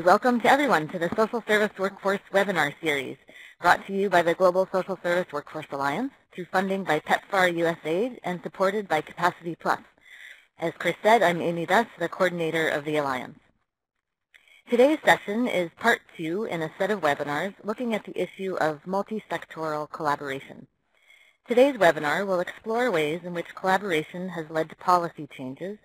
Welcome to everyone to the Social Service Workforce webinar series, brought to you by the Global Social Service Workforce Alliance through funding by PEPFAR USAID and supported by Capacity Plus. As Chris said, I'm Amy Bess, the coordinator of the Alliance. Today's session is part 2 in a set of webinars looking at the issue of multisectoral collaboration. Today's webinar will explore ways in which collaboration has led to policy changes,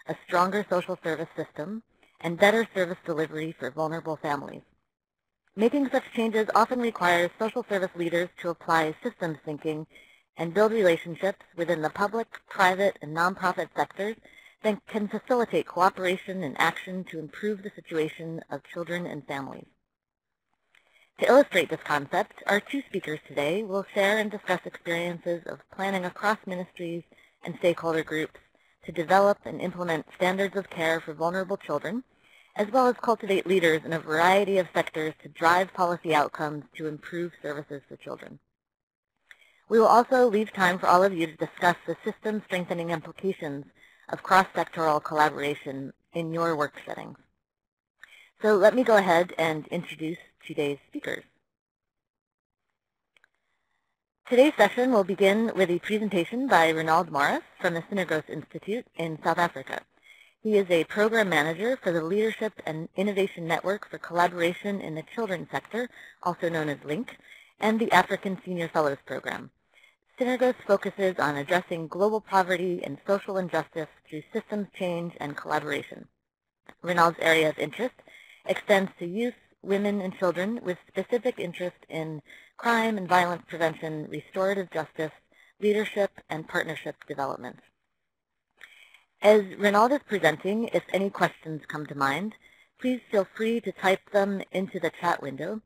a stronger social service system, and better service delivery for vulnerable families. Making such changes often requires social service leaders to apply systems thinking and build relationships within the public, private, and nonprofit sectors that can facilitate cooperation and action to improve the situation of children and families. To illustrate this concept, our two speakers today will share and discuss experiences of planning across ministries and stakeholder groups to develop and implement standards of care for vulnerable children, as well as cultivate leaders in a variety of sectors to drive policy outcomes to improve services for children. We will also leave time for all of you to discuss the system strengthening implications of cross-sectoral collaboration in your work settings. So let me go ahead and introduce today's speakers. Today's session will begin with a presentation by Renald from the Synergos Institute in South Africa. He is a program manager for the Leadership and Innovation Network for Collaboration in the Children's Sector, also known as LINC, and the African Senior Fellows Program. Synergos focuses on addressing global poverty and social injustice through systems change and collaboration. Renald's area of interest extends to youth, women, and children with specific interest in crime and violence prevention, restorative justice, leadership, and partnership development. As Renald is presenting, if any questions come to mind, please feel free to type them into the chat window.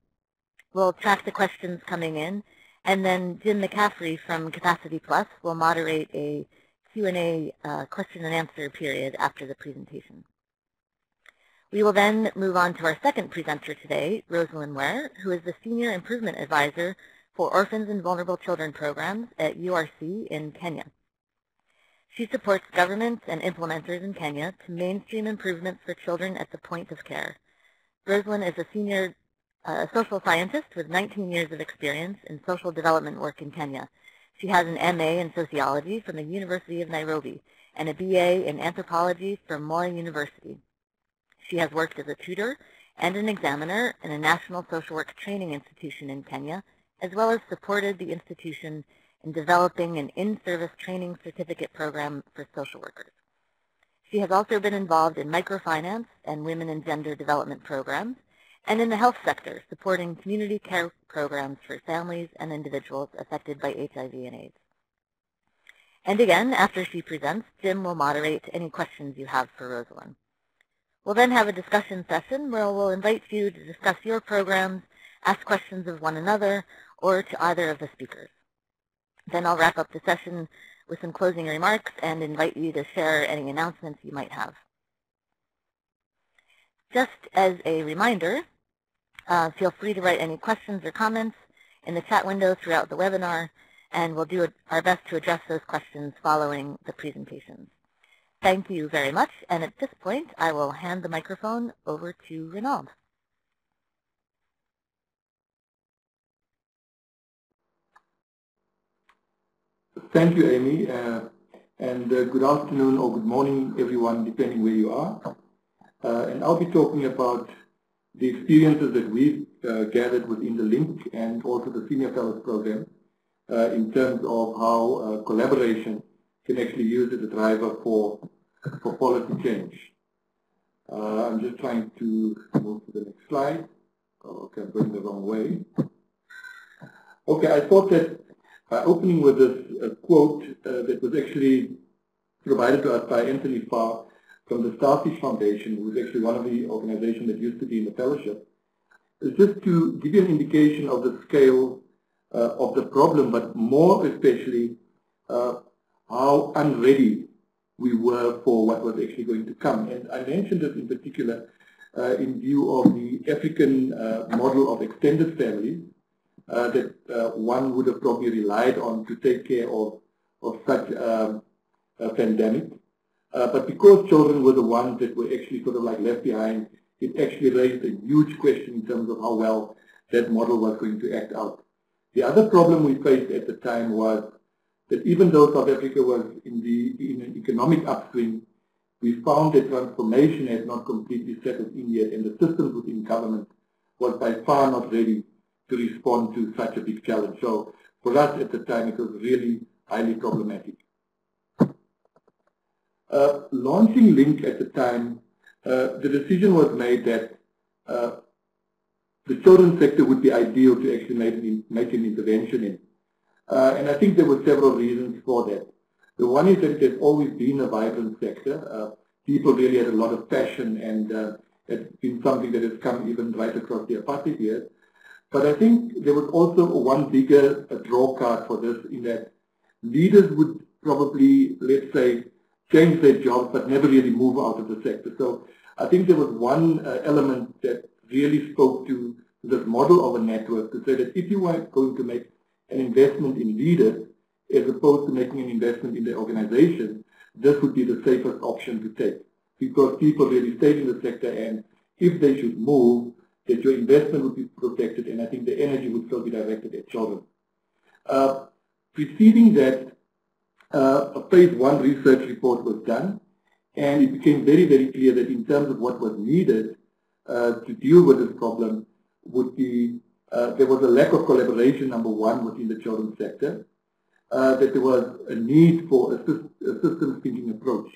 We'll track the questions coming in, and then Jim McCaffrey from Capacity Plus will moderate a Q&A question and answer period after the presentation. We will then move on to our second presenter today, Roselyn, who is the Senior Improvement Advisor for Orphans and Vulnerable Children Programs at URC in Kenya. She supports governments and implementers in Kenya to mainstream improvements for children at the point of care. Roselyn is a senior social scientist with 19 years of experience in social development work in Kenya. She has an MA in sociology from the University of Nairobi and a BA in anthropology from Moi University. She has worked as a tutor and an examiner in a national social work training institution in Kenya, as well as supported the institution in developing an in-service training certificate program for social workers. She has also been involved in microfinance and women and gender development programs, and in the health sector, supporting community care programs for families and individuals affected by HIV and AIDS. And again, after she presents, Jim will moderate any questions you have for Roselyn. We'll then have a discussion session where we'll invite you to discuss your programs, ask questions of one another, or to either of the speakers. Then I'll wrap up the session with some closing remarks and invite you to share any announcements you might have. Just as a reminder, feel free to write any questions or comments in the chat window throughout the webinar, and we'll do our best to address those questions following the presentations. Thank you very much, and at this point, I will hand the microphone over to Renald. Thank you, Amy, and good afternoon or good morning, everyone, depending where you are. And I'll be talking about the experiences that we've gathered within the LINC and also the Senior Fellows Program in terms of how collaboration can actually use as a driver for policy change. I'm just trying to move to the next slide. Oh, okay, I'm going the wrong way. Okay, I thought that opening with this quote that was actually provided to us by Anthony Farr from the Starfish Foundation, who is actually one of the organizations that used to be in the fellowship, is just to give you an indication of the scale of the problem, but more especially how unready we were for what was actually going to come. And I mentioned this in particular in view of the African model of extended families, that one would have probably relied on to take care of such a pandemic. But because children were the ones that were actually sort of like left behind it actually raised a huge question in terms of how well that model was going to act out. The other problem we faced at the time was that even though South Africa was in an economic upswing, we found that transformation had not completely settled in yet, and the systems within government was by far not ready to respond to such a big challenge. So for us at the time, it was really highly problematic. Launching LINC at the time, the decision was made that the children's sector would be ideal to actually make an intervention in. And I think there were several reasons for that. The one is that it has always been a vibrant sector. People really had a lot of passion, and it's been something that has come even right across the apartheid years. But I think there was also one bigger draw card for this, in that leaders would probably, let's say, change their jobs but never really move out of the sector. So I think there was one element that really spoke to this model of a network, to say that if you were going to make an investment in leaders as opposed to making an investment in the organization, this would be the safest option to take, because people really stayed in the sector, and if they should move, that your investment would be protected, and I think the energy would still be directed at children. Preceding that, a phase 1 research report was done, and it became very, very clear that in terms of what was needed to deal with this problem would be, there was a lack of collaboration, number one, within the children's sector, that there was a need for a systems thinking approach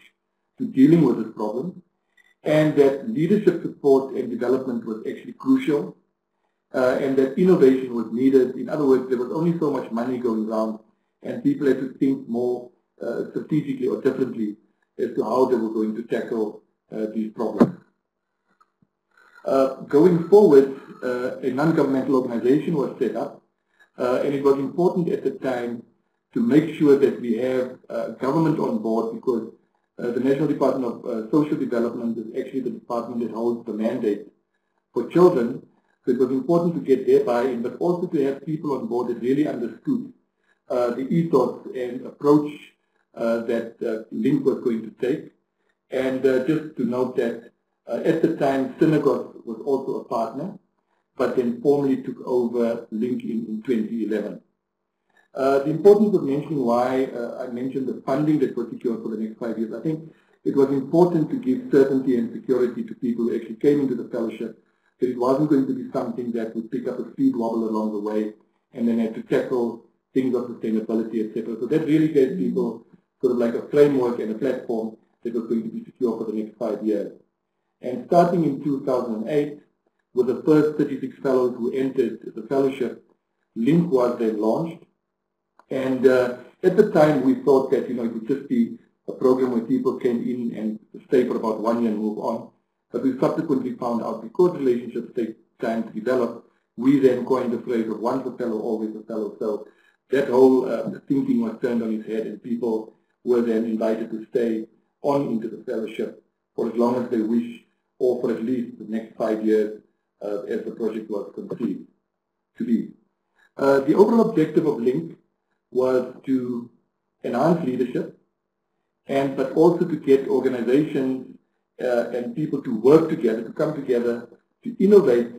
to dealing with this problem, and that leadership support and development was actually crucial, and that innovation was needed. In other words, there was only so much money going around, and people had to think more strategically or differently as to how they were going to tackle these problems. Going forward, a non-governmental organization was set up, and it was important at the time to make sure that we have government on board, because the National Department of Social Development is actually the department that holds the mandate for children. So it was important to get their buy-in, but also to have people on board that really understood the ethos and approach that LINC was going to take. And just to note that at the time, Synergos was also a partner, but then formally took over LINC in 2011. The importance of mentioning why I mentioned the funding that was secured for the next 5 years. I think it was important to give certainty and security to people who actually came into the fellowship, that it wasn't going to be something that would pick up a speed wobble along the way and then had to tackle things of sustainability, etc. So that really gave people sort of like a framework and a platform that was going to be secure for the next 5 years. And starting in 2008, with the first 36 fellows who entered the fellowship, LINC was then launched. And at the time, we thought that, it would just be a program where people came in and stay for about 1 year and move on. But we subsequently found out, because relationships take time to develop, we then coined the phrase of once a fellow, always a fellow. So that whole thinking was turned on its head, and people were then invited to stay on into the fellowship for as long as they wish, or for at least the next 5 years as the project was conceived to be. The overall objective of LINC was to enhance leadership, but also to get organizations and people to work together, to come together, to innovate,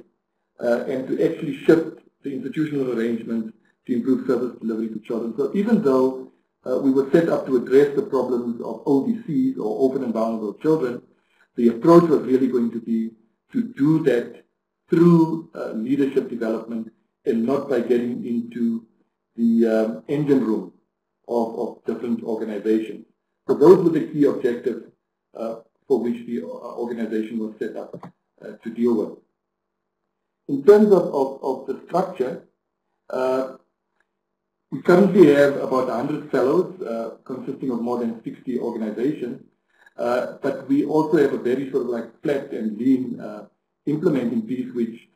and to actually shift the institutional arrangements to improve service delivery to children. So even though we were set up to address the problems of OVCs, or orphan and vulnerable children, the approach was really going to be to do that through leadership development, and not by getting into the engine room of different organizations. So those were the key objectives for which the organization was set up to deal with. In terms of the structure, we currently have about 100 fellows consisting of more than 60 organizations, but we also have a very sort of like flat and lean implementing piece, which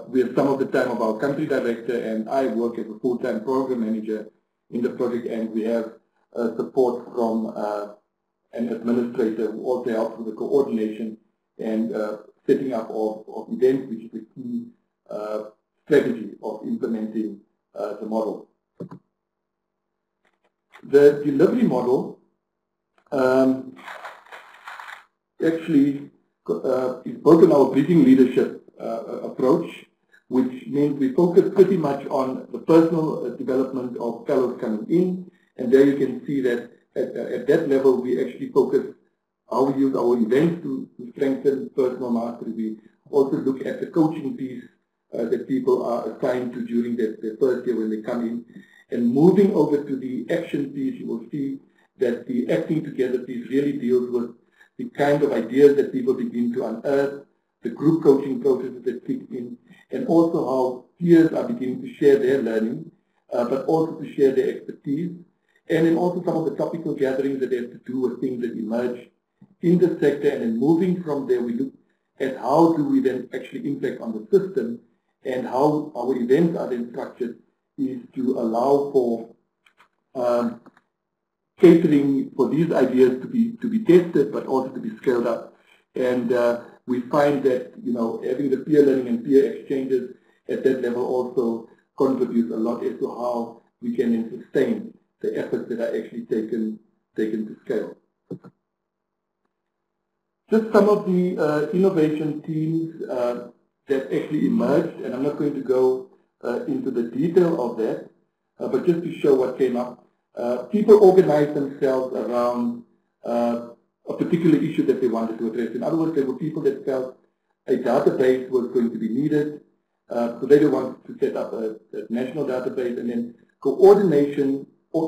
we have some of the time of our country director, and I work as a full-time program manager in the project, and we have support from an administrator who also helps with the coordination and setting up of events, which is the key strategy of implementing the model. The delivery model actually is built on our bridging leadership approach, which means we focus pretty much on the personal development of fellows coming in. And there you can see that at that level, we actually focus how we use our events to strengthen personal mastery. We also look at the coaching piece that people are assigned to during their first year when they come in. And moving over to the action piece, you will see that the acting together piece really deals with the kind of ideas that people begin to unearth, the group coaching processes that kick in, and also how peers are beginning to share their learning, but also to share their expertise. And then also some of the topical gatherings that have to do with things that emerge in the sector. And then moving from there, we look at how do we then actually impact on the system, and how our events are then structured is to allow for catering for these ideas to be tested, but also to be scaled up. And we find that, you know, having the peer learning and peer exchanges at that level also contributes a lot as to how we can then sustain the efforts that are actually taken to scale. Just some of the innovation teams that actually emerged, and I'm not going to go into the detail of that, but just to show what came up. People organized themselves around a particular issue that they wanted to address. In other words, there were people that felt a database was going to be needed, so they wanted to set up a national database, and then coordination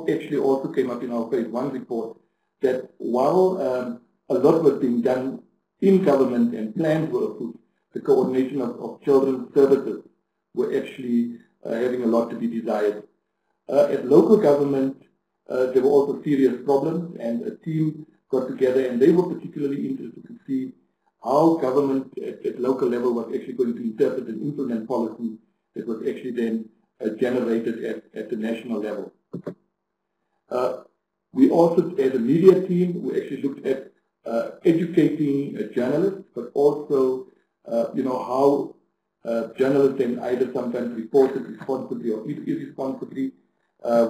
actually also came up in our phase 1 report, that while a lot was being done in government and plans were approved, the coordination of children's services were actually having a lot to be desired. At local government, there were also serious problems, and a team got together, and they were particularly interested to see how government at local level was actually going to interpret and implement policy that was actually then generated at the national level. We also, as a media team, we actually looked at educating journalists, but also, you know, how journalists then either sometimes reported responsibly or irresponsibly.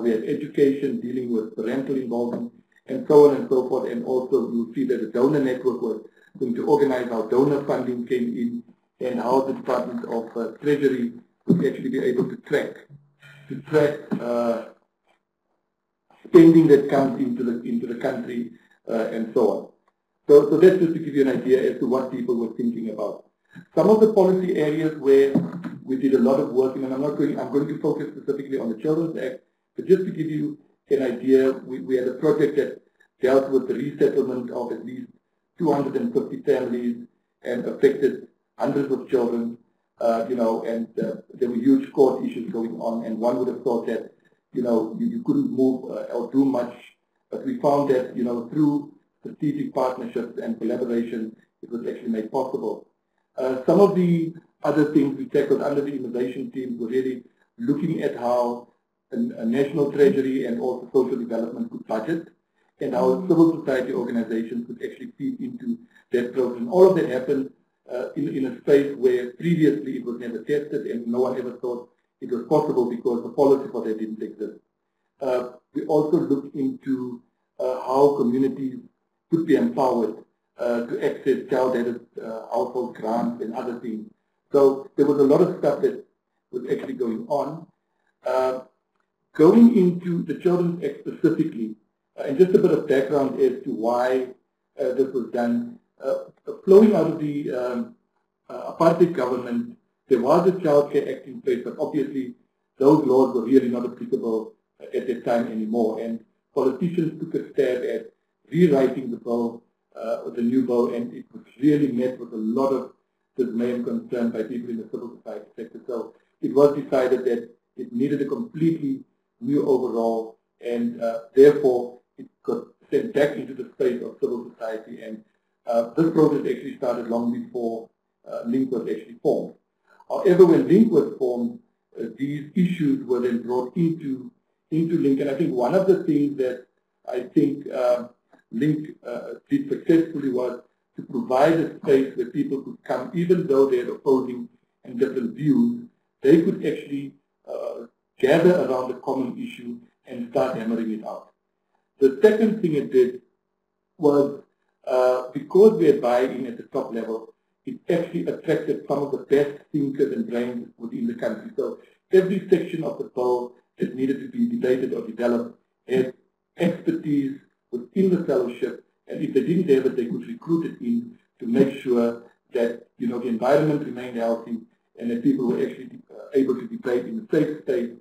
We had education dealing with parental involvement and so on and so forth. And also you'll see that the donor network was going to organize how donor funding came in, and how the Department of Treasury would actually be able to track spending that comes into the country and so on. So that's just to give you an idea as to what people were thinking about. Some of the policy areas where we did a lot of work, and I'm going to focus specifically on the Children's Act, but just to give you an idea, we had a project that dealt with the resettlement of at least 250 families and affected hundreds of children, you know, and there were huge court issues going on, and one would have thought that, you know, you couldn't move or do much, but we found that, you know, through strategic partnerships and collaboration, it was actually made possible. Some of the other things we tackled under the innovation team were really looking at how a national treasury and also social development could budget, and how civil society organizations could actually feed into that process. And all of that happened in a space where previously it was never tested, and no one ever thought it was possible because the policy for that didn't exist. We also looked into how communities could be empowered to access child-aided household grants and other things. So there was a lot of stuff that was actually going on. Going into the Children's Act specifically, and just a bit of background as to why this was done. Flowing out of the apartheid government, there was a Child Care Act in place, but obviously those laws were really not applicable at that time anymore, and politicians took a stab at rewriting the bill, the new bill, and it was really met with a lot of dismay and concern by people in the civil society sector. So it was decided that it needed a completely new overhaul, and therefore it got sent back into the space of civil society, and this process actually started long before LINC was actually formed. However, when LINC was formed, these issues were then brought into LINC, and I think one of the things that I think LINC did successfully was to provide a space where people could come, even though they had opposing and different views, they could actually gather around a common issue and start hammering it out. The second thing it did was because we had buy-in at the top level, it actually attracted some of the best thinkers and brains within the country. So every section of the bill that needed to be debated or developed had expertise within the fellowship, and if they didn't have it, they could recruit it in to make sure that the environment remained healthy and that people were actually able to debate in a safe state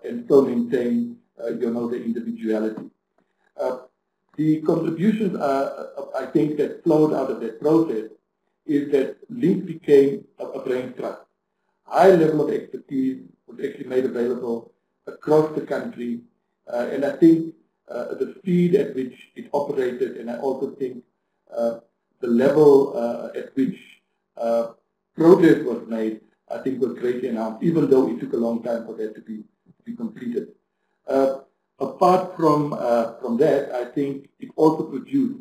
and still maintain their individuality. The contributions I think that flowed out of that process is that LINC became a brain trust. High level of expertise was actually made available across the country, and I think the speed at which it operated, and I also think the level at which progress was made, I think was greatly enhanced, even though it took a long time for that to be completed. Apart from that, I think it also produced,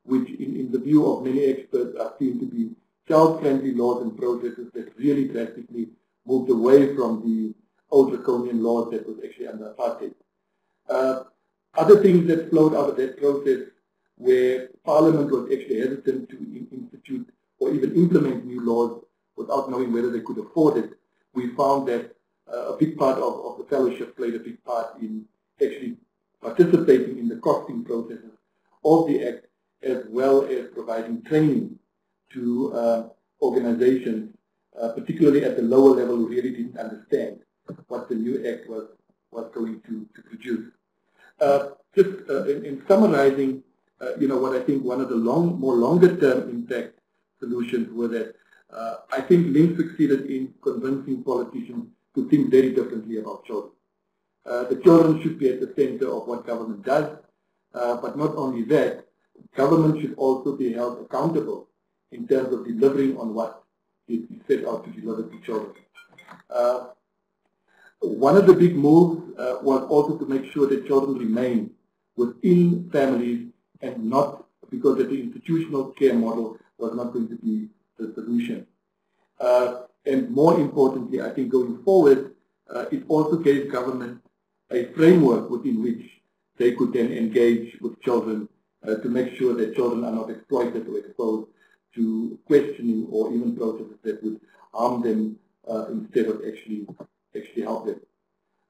which in the view of many experts are seen to be child-friendly laws and processes that really drastically moved away from the old draconian laws that was actually under apartheid. Other things that flowed out of that process, where Parliament was actually hesitant to institute or even implement new laws without knowing whether they could afford it, we found that a big part of the fellowship played a big part in actually participating in the costing processes of the Act, as well as providing training to organizations, particularly at the lower level, who really didn't understand what the new Act was going to produce. Just in summarizing, what I think one of the more longer-term impact solutions were that I think LINC succeeded in convincing politicians to think very differently about children. The children should be at the center of what government does, but not only that, government should also be held accountable in terms of delivering on what it set out to deliver to children. One of the big moves was also to make sure that children remain within families and not because the institutional care model was not going to be the solution. And more importantly, I think going forward, it also gave government a framework within which they could then engage with children to make sure that children are not exploited or exposed to questioning or even processes that would harm them instead of actually help them.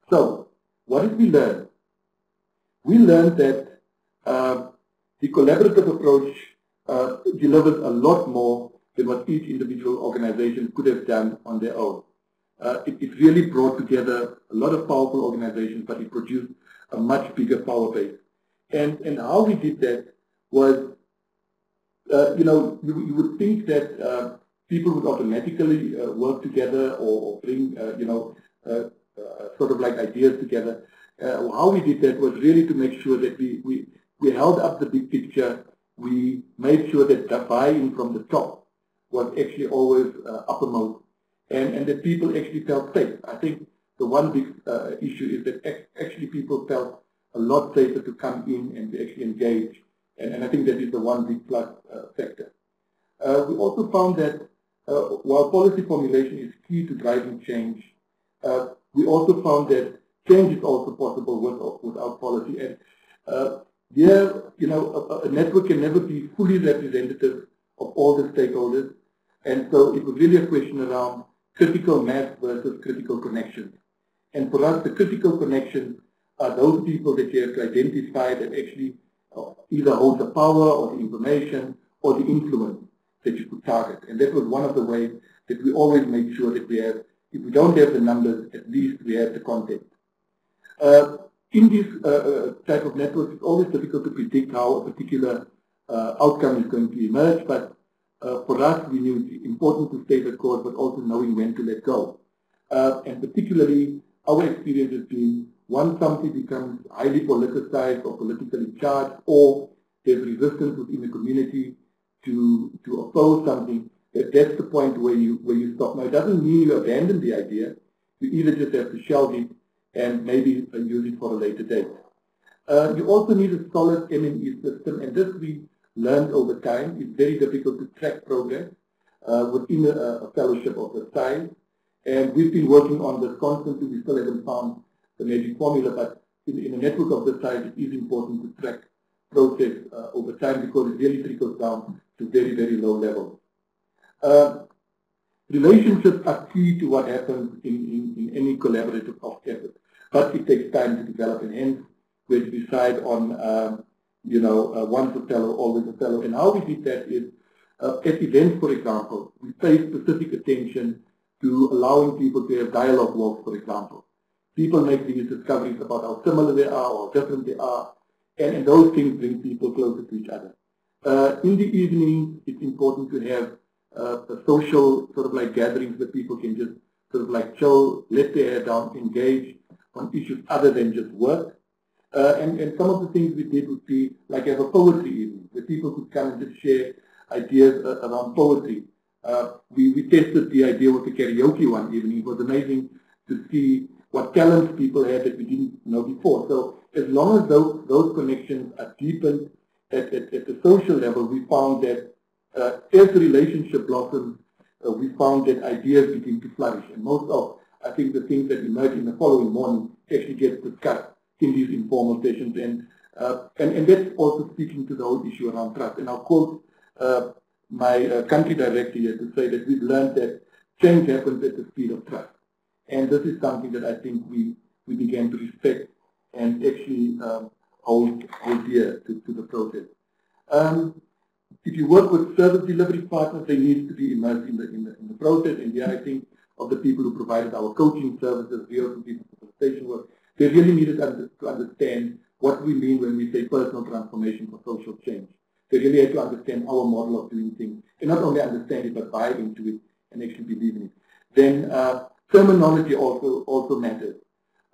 So, what did we learn? We learned that the collaborative approach delivers a lot more than what each individual organization could have done on their own. It really brought together a lot of powerful organizations, but it produced a much bigger power base. And how we did that was, you would think that people would automatically work together or bring, sort of like ideas together. How we did that was really to make sure that we held up the big picture. We made sure that the buy-in from the top was actually always uppermost, and that people actually felt safe. I think the one big issue is that actually people felt a lot safer to come in and to actually engage, and I think that is the one big plus factor. We also found that while policy formulation is key to driving change, we also found that change is also possible without policy. And a network can never be fully representative of all the stakeholders, and so it was really a question around critical mass versus critical connections. And for us, the critical connections are those people that you have to identify that actually either hold the power or the information or the influence that you could target. And that was one of the ways that we always make sure that we have, if we don't have the numbers, at least we have the content. In this type of networks, it's always difficult to predict how a particular outcome is going to emerge, but for us, we knew it's important to stay the course, but also knowing when to let go. And particularly, our experience has been once something becomes highly politicized or politically charged, or there's resistance within the community to oppose something, that's the point where you stop. Now, it doesn't mean you abandon the idea. You either just have to shelve it and maybe use it for a later date. You also need a solid M&E system, and this we learned over time. It's very difficult to track progress within a fellowship of the size, and we've been working on this constantly. We still haven't found the magic formula, but in a network of this size, it is important to track process over time, because it really trickles down to very, very low levels. Relationships are key to what happens in any collaborative effort, but it takes time to develop, and hence we decide on once a fellow, always a fellow. And how we did that is at events, for example, we pay specific attention to allowing people to have dialogue walks, for example. People make these discoveries about how similar they are or different they are, and those things bring people closer to each other. In the evening, it's important to have a social sort of like gatherings where people can just sort of like chill, let their hair down, engage on issues other than just work. And some of the things we did would be like have a poetry evening where people could come and just share ideas around poetry. We tested the idea with the karaoke one evening. It was amazing to see what talents people had that we didn't know before. So as long as those connections are deepened at the social level, we found that as the relationship blossomed, we found that ideas begin to flourish. And most of, I think, the things that emerge in the following morning actually get discussed in these informal sessions. And that's also speaking to the whole issue around trust. And I'll quote my country director here to say that we've learned that change happens at the speed of trust. And this is something that I think we began to respect and actually hold dear to the process. If you work with service delivery partners, they need to be immersed in the process. And here I think of the people who provided our coaching services, real people station work, they really needed to understand what we mean when we say personal transformation for social change. They really had to understand our model of doing things, and not only understand it, but buy into it and actually believe in it. Then terminology also matters.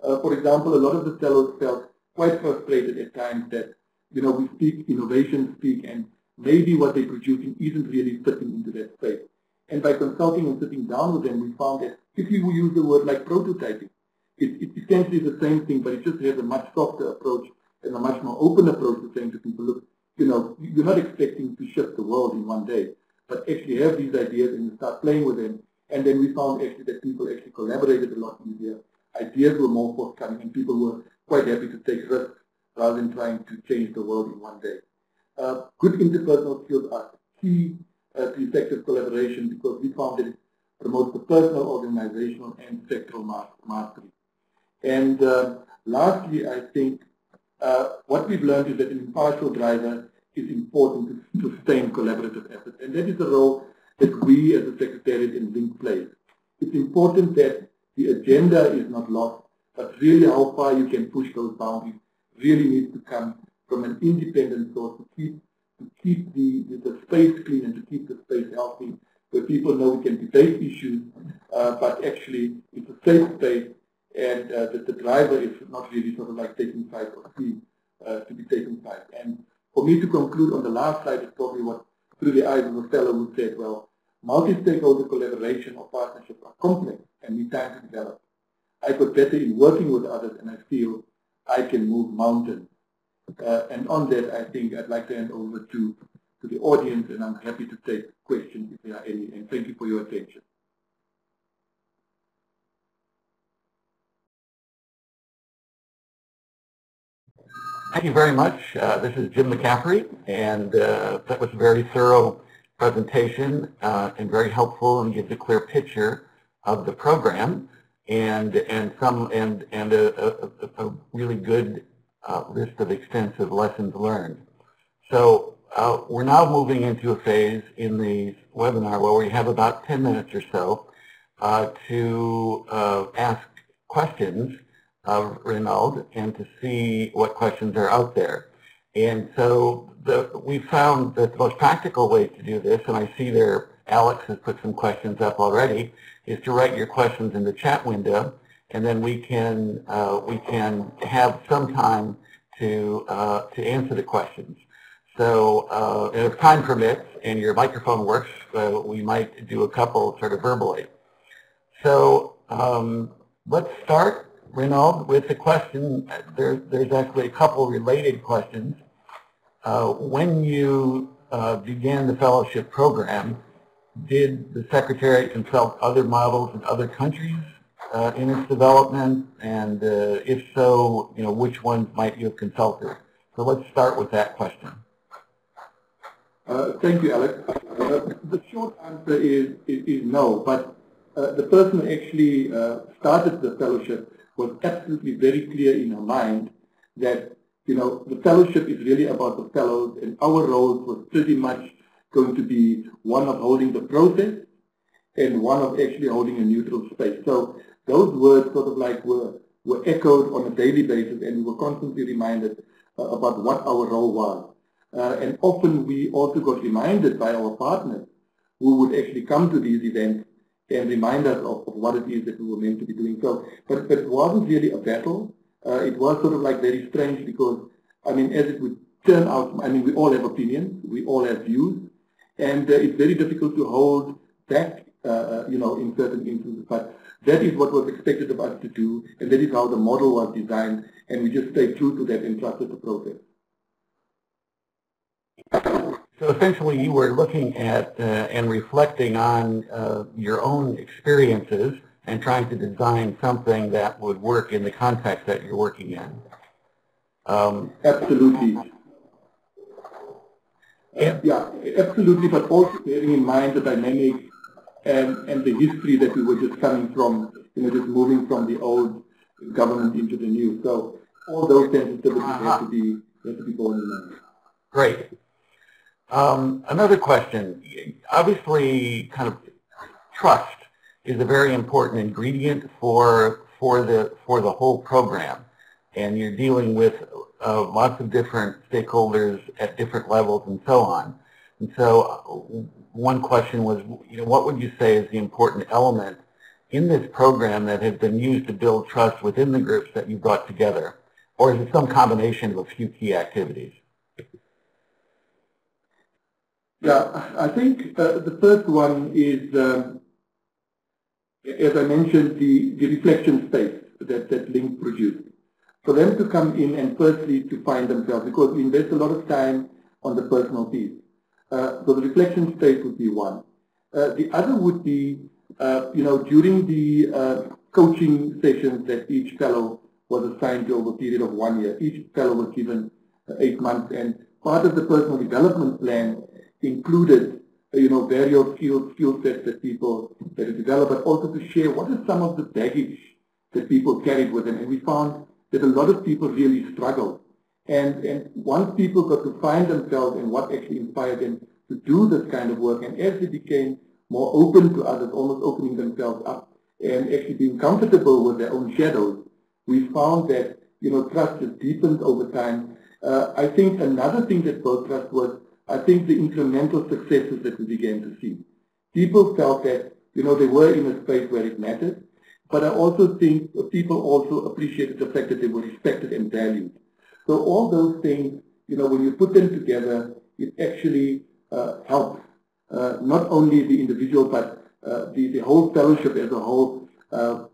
For example, a lot of the fellows felt quite frustrated at times that, we speak innovation speak, and maybe what they're producing isn't really fitting into that space. And by consulting and sitting down with them, we found that if you use the word like prototyping, it's essentially the same thing, but it just has a much softer approach and a much more open approach to saying to people, look, you're not expecting to shift the world in one day, but actually have these ideas and you start playing with them. And then we found actually that people actually collaborated a lot easier. Ideas were more forthcoming, and people were quite happy to take risks rather than trying to change the world in one day. Good interpersonal skills are key to effective collaboration, because we found that it promotes the personal, organizational, and sectoral mastery. And lastly, I think what we've learned is that an impartial driver is important to sustain collaborative efforts, and that is the role that we as a Secretariat in LINC play. It's important that the agenda is not lost, but really how far you can push those boundaries really needs to come from an independent source to keep the space clean and to keep the space healthy, where people know we can debate issues, but actually it's a safe space, and that the driver is not really sort of like taking sides or seen to be taken sides. And for me to conclude on the last slide is probably what, through the eyes of a fellow who said, well, multi-stakeholder collaboration or partnerships are complex and need time to develop. I got better in working with others, and I feel I can move mountains. And on that, I think I'd like to hand over to the audience, and I'm happy to take questions if there are any. And thank you for your attention. Thank you very much. This is Jim McCaffrey, and that was a very thorough presentation and very helpful, and gives a clear picture of the program and a really good list of extensive lessons learned. So we're now moving into a phase in the webinar where we have about 10 minutes or so to ask questions of Renald and to see what questions are out there. And so we found that the most practical way to do this, and I see there Alex has put some questions up already, is to write your questions in the chat window, and then we can have some time to answer the questions. So if time permits and your microphone works, we might do a couple sort of verbally. So let's start, Renald, with the question. There's actually a couple related questions. When you began the fellowship program, did the Secretariat consult other models in other countries in its development? And if so, which ones might you have consulted? So let's start with that question. Thank you, Alex. The short answer is no, but the person who actually started the fellowship was absolutely very clear in her mind that, you know, the fellowship is really about the fellows, and our roles was pretty much going to be one of holding the process and one of actually holding a neutral space. So those words sort of like were echoed on a daily basis, and we were constantly reminded about what our role was. And often we also got reminded by our partners who would actually come to these events and remind us of what it is that we were meant to be doing. So, but it wasn't really a battle. It was sort of like very strange because, I mean, as it would turn out, I mean, we all have opinions, we all have views, and it's very difficult to hold back, you know, in certain instances. But that is what was expected of us to do, and that is how the model was designed, and we just stayed true to that and trusted the process. So essentially you were looking at and reflecting on your own experiences and trying to design something that would work in the context that you're working in. Absolutely. Yeah, absolutely, but also bearing in mind the dynamics and the history that we were just coming from, you know, just moving from the old government into the new. So all those sensitivities have to be borne in mind. Great. Another question. Obviously, kind of trust is a very important ingredient for the whole program, and you're dealing with lots of different stakeholders at different levels and so on. And so, one question was, you know, what would you say is the important element in this program that has been used to build trust within the groups that you brought together, or is it some combination of a few key activities? Yeah, I think the first one is, as I mentioned, the reflection space that LINC produced. For them to come in and firstly to find themselves, because we invest a lot of time on the personal piece. So the reflection space would be one. The other would be, you know, during the coaching sessions that each fellow was assigned to over a period of 1 year. Each fellow was given 8 months, and part of the personal development plan included, you know, various skill sets that people that have developed, but also to share what is some of the baggage that people carried with them. And we found that a lot of people really struggled. And once people got to find themselves and what actually inspired them to do this kind of work, and as they became more open to others, almost opening themselves up and actually being comfortable with their own shadows, we found that, you know, trust has deepened over time. I think another thing that built trust was, I think, the incremental successes that we began to see. People felt that, you know, they were in a space where it mattered, but I also think people also appreciated the fact that they were respected and valued. So all those things, you know, when you put them together, it actually helps not only the individual, but the whole fellowship as a whole,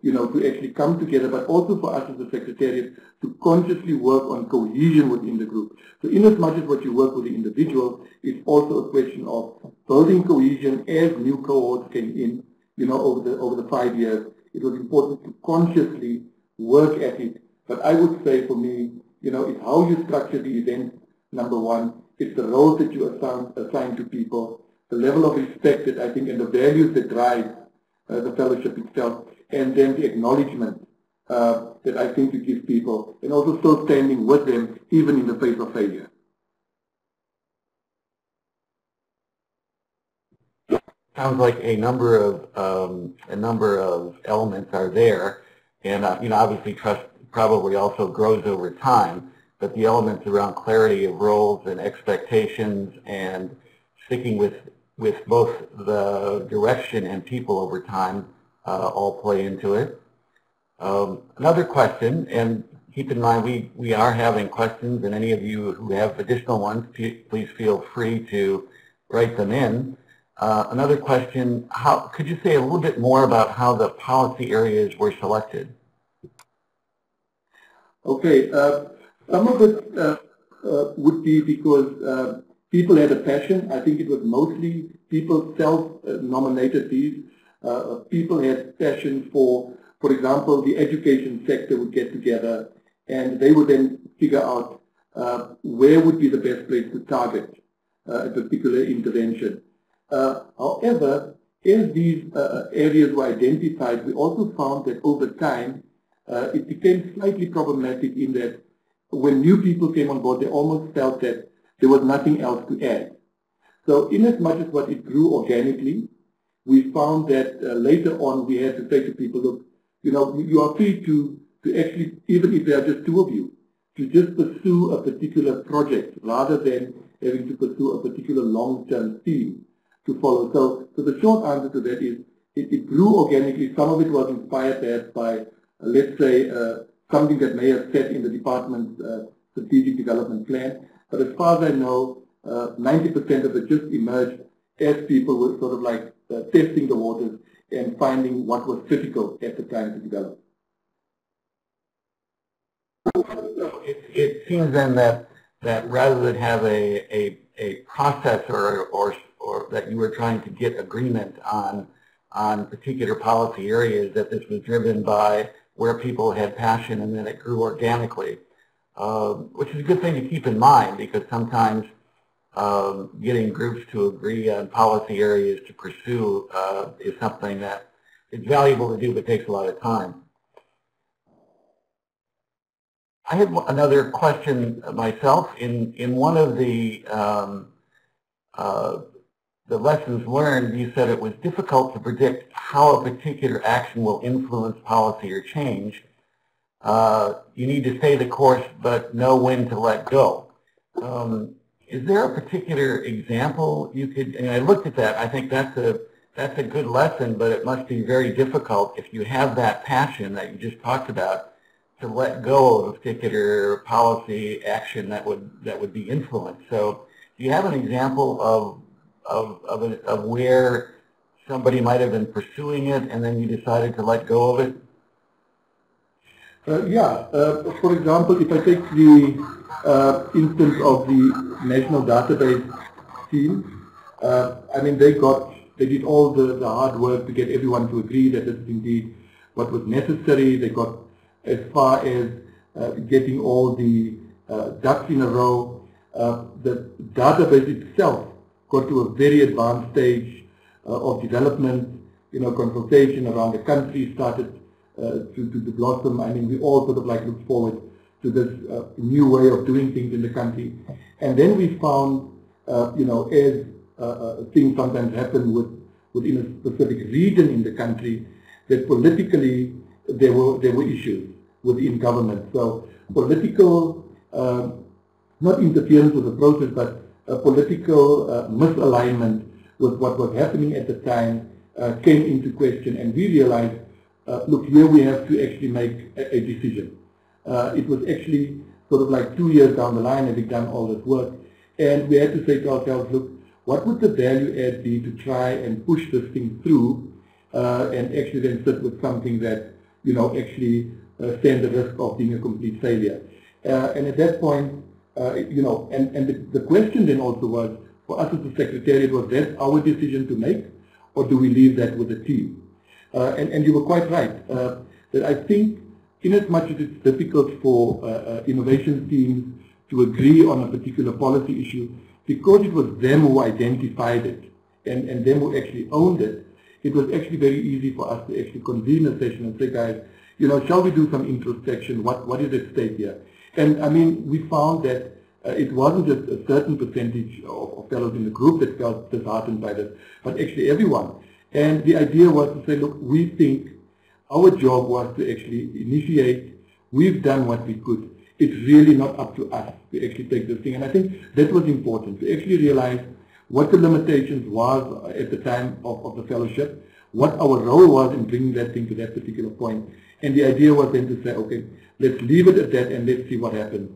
you know, to actually come together, but also for us as a secretariat to consciously work on cohesion within the group. So in as much as what you work with the individual, it's also a question of building cohesion as new cohorts came in, you know, over the 5 years. It was important to consciously work at it. But I would say for me, you know, it's how you structure the event, number one. It's the roles that you assign to people, the level of respect that I think, and the values that drive the fellowship itself, and then the acknowledgement that I think you give people, and also still standing with them even in the face of failure. Sounds like a number of elements are there, and you know, obviously trust probably also grows over time, but the elements around clarity of roles and expectations and sticking with both the direction and people over time all play into it. Another question, and keep in mind we are having questions, and any of you who have additional ones, please feel free to write them in. Another question, could you say a little bit more about how the policy areas were selected? Okay, some of it would be because people had a passion. I think it was mostly people self-nominated these. People had passion for example, the education sector would get together and they would then figure out where would be the best place to target a particular intervention. However, as these areas were identified, we also found that over time it became slightly problematic in that when new people came on board, they almost felt that there was nothing else to add. So in as much as what it grew organically, we found that later on we had to say to people, look, you are free to actually, even if there are just two of you, to just pursue a particular project rather than having to pursue a particular long-term theme to follow. So the short answer to that is it grew organically. Some of it was inspired perhaps by, let's say, something that may have set in the department's strategic development plan. But as far as I know, 90% of it just emerged as people were sort of like testing the waters and finding what was critical at the time to develop. It seems then that rather than have a process or that you were trying to get agreement on particular policy areas, that this was driven by where people had passion and then it grew organically, which is a good thing to keep in mind, because sometimes getting groups to agree on policy areas to pursue is something that is valuable to do but takes a lot of time. I had another question myself. In one of the lessons learned, you said it was difficult to predict how a particular action will influence policy or change. You need to stay the course, but know when to let go. Is there a particular example you could? And I looked at that. I think that's a good lesson, but it must be very difficult if you have that passion that you just talked about to let go of a particular policy action that would be influenced. So, do you have an example of where somebody might have been pursuing it and then you decided to let go of it? For example, if I take the instance of the national database team, I mean, they did all the hard work to get everyone to agree that this is indeed what was necessary. They got as far as getting all the ducks in a row. The database itself got to a very advanced stage of development. Consultation around the country started to blossom. I mean, we all sort of like looked forward to this new way of doing things in the country. And then we found, as things sometimes happen within a specific region in the country, that politically there were issues within government. So political, not interference with the process, but political misalignment with what was happening at the time came into question, and we realized, look, here we have to actually make a decision. It was actually sort of like 2 years down the line having done all this work, and we had to say to ourselves, look, what would the value add be to try and push this thing through and actually then sit with something that, actually stand the risk of being a complete failure. And at that point, the question then also was, for us as the Secretariat, was that our decision to make, or do we leave that with the team? And you were quite right, that I think in as much as it's difficult for innovation teams to agree on a particular policy issue, because it was them who identified it and them who actually owned it, it was actually very easy for us to actually convene a session and say, guys, shall we do some introspection? What is at stake here? And I mean, we found that it wasn't just a certain percentage of fellows in the group that felt disheartened by this, but actually everyone. And the idea was to say, look, we think our job was to actually initiate. We've done what we could. It's really not up to us to actually take this thing. And I think that was important, to actually realize what the limitations was at the time of the fellowship, what our role was in bringing that thing to that particular point. And the idea was then to say, okay, let's leave it at that and let's see what happens.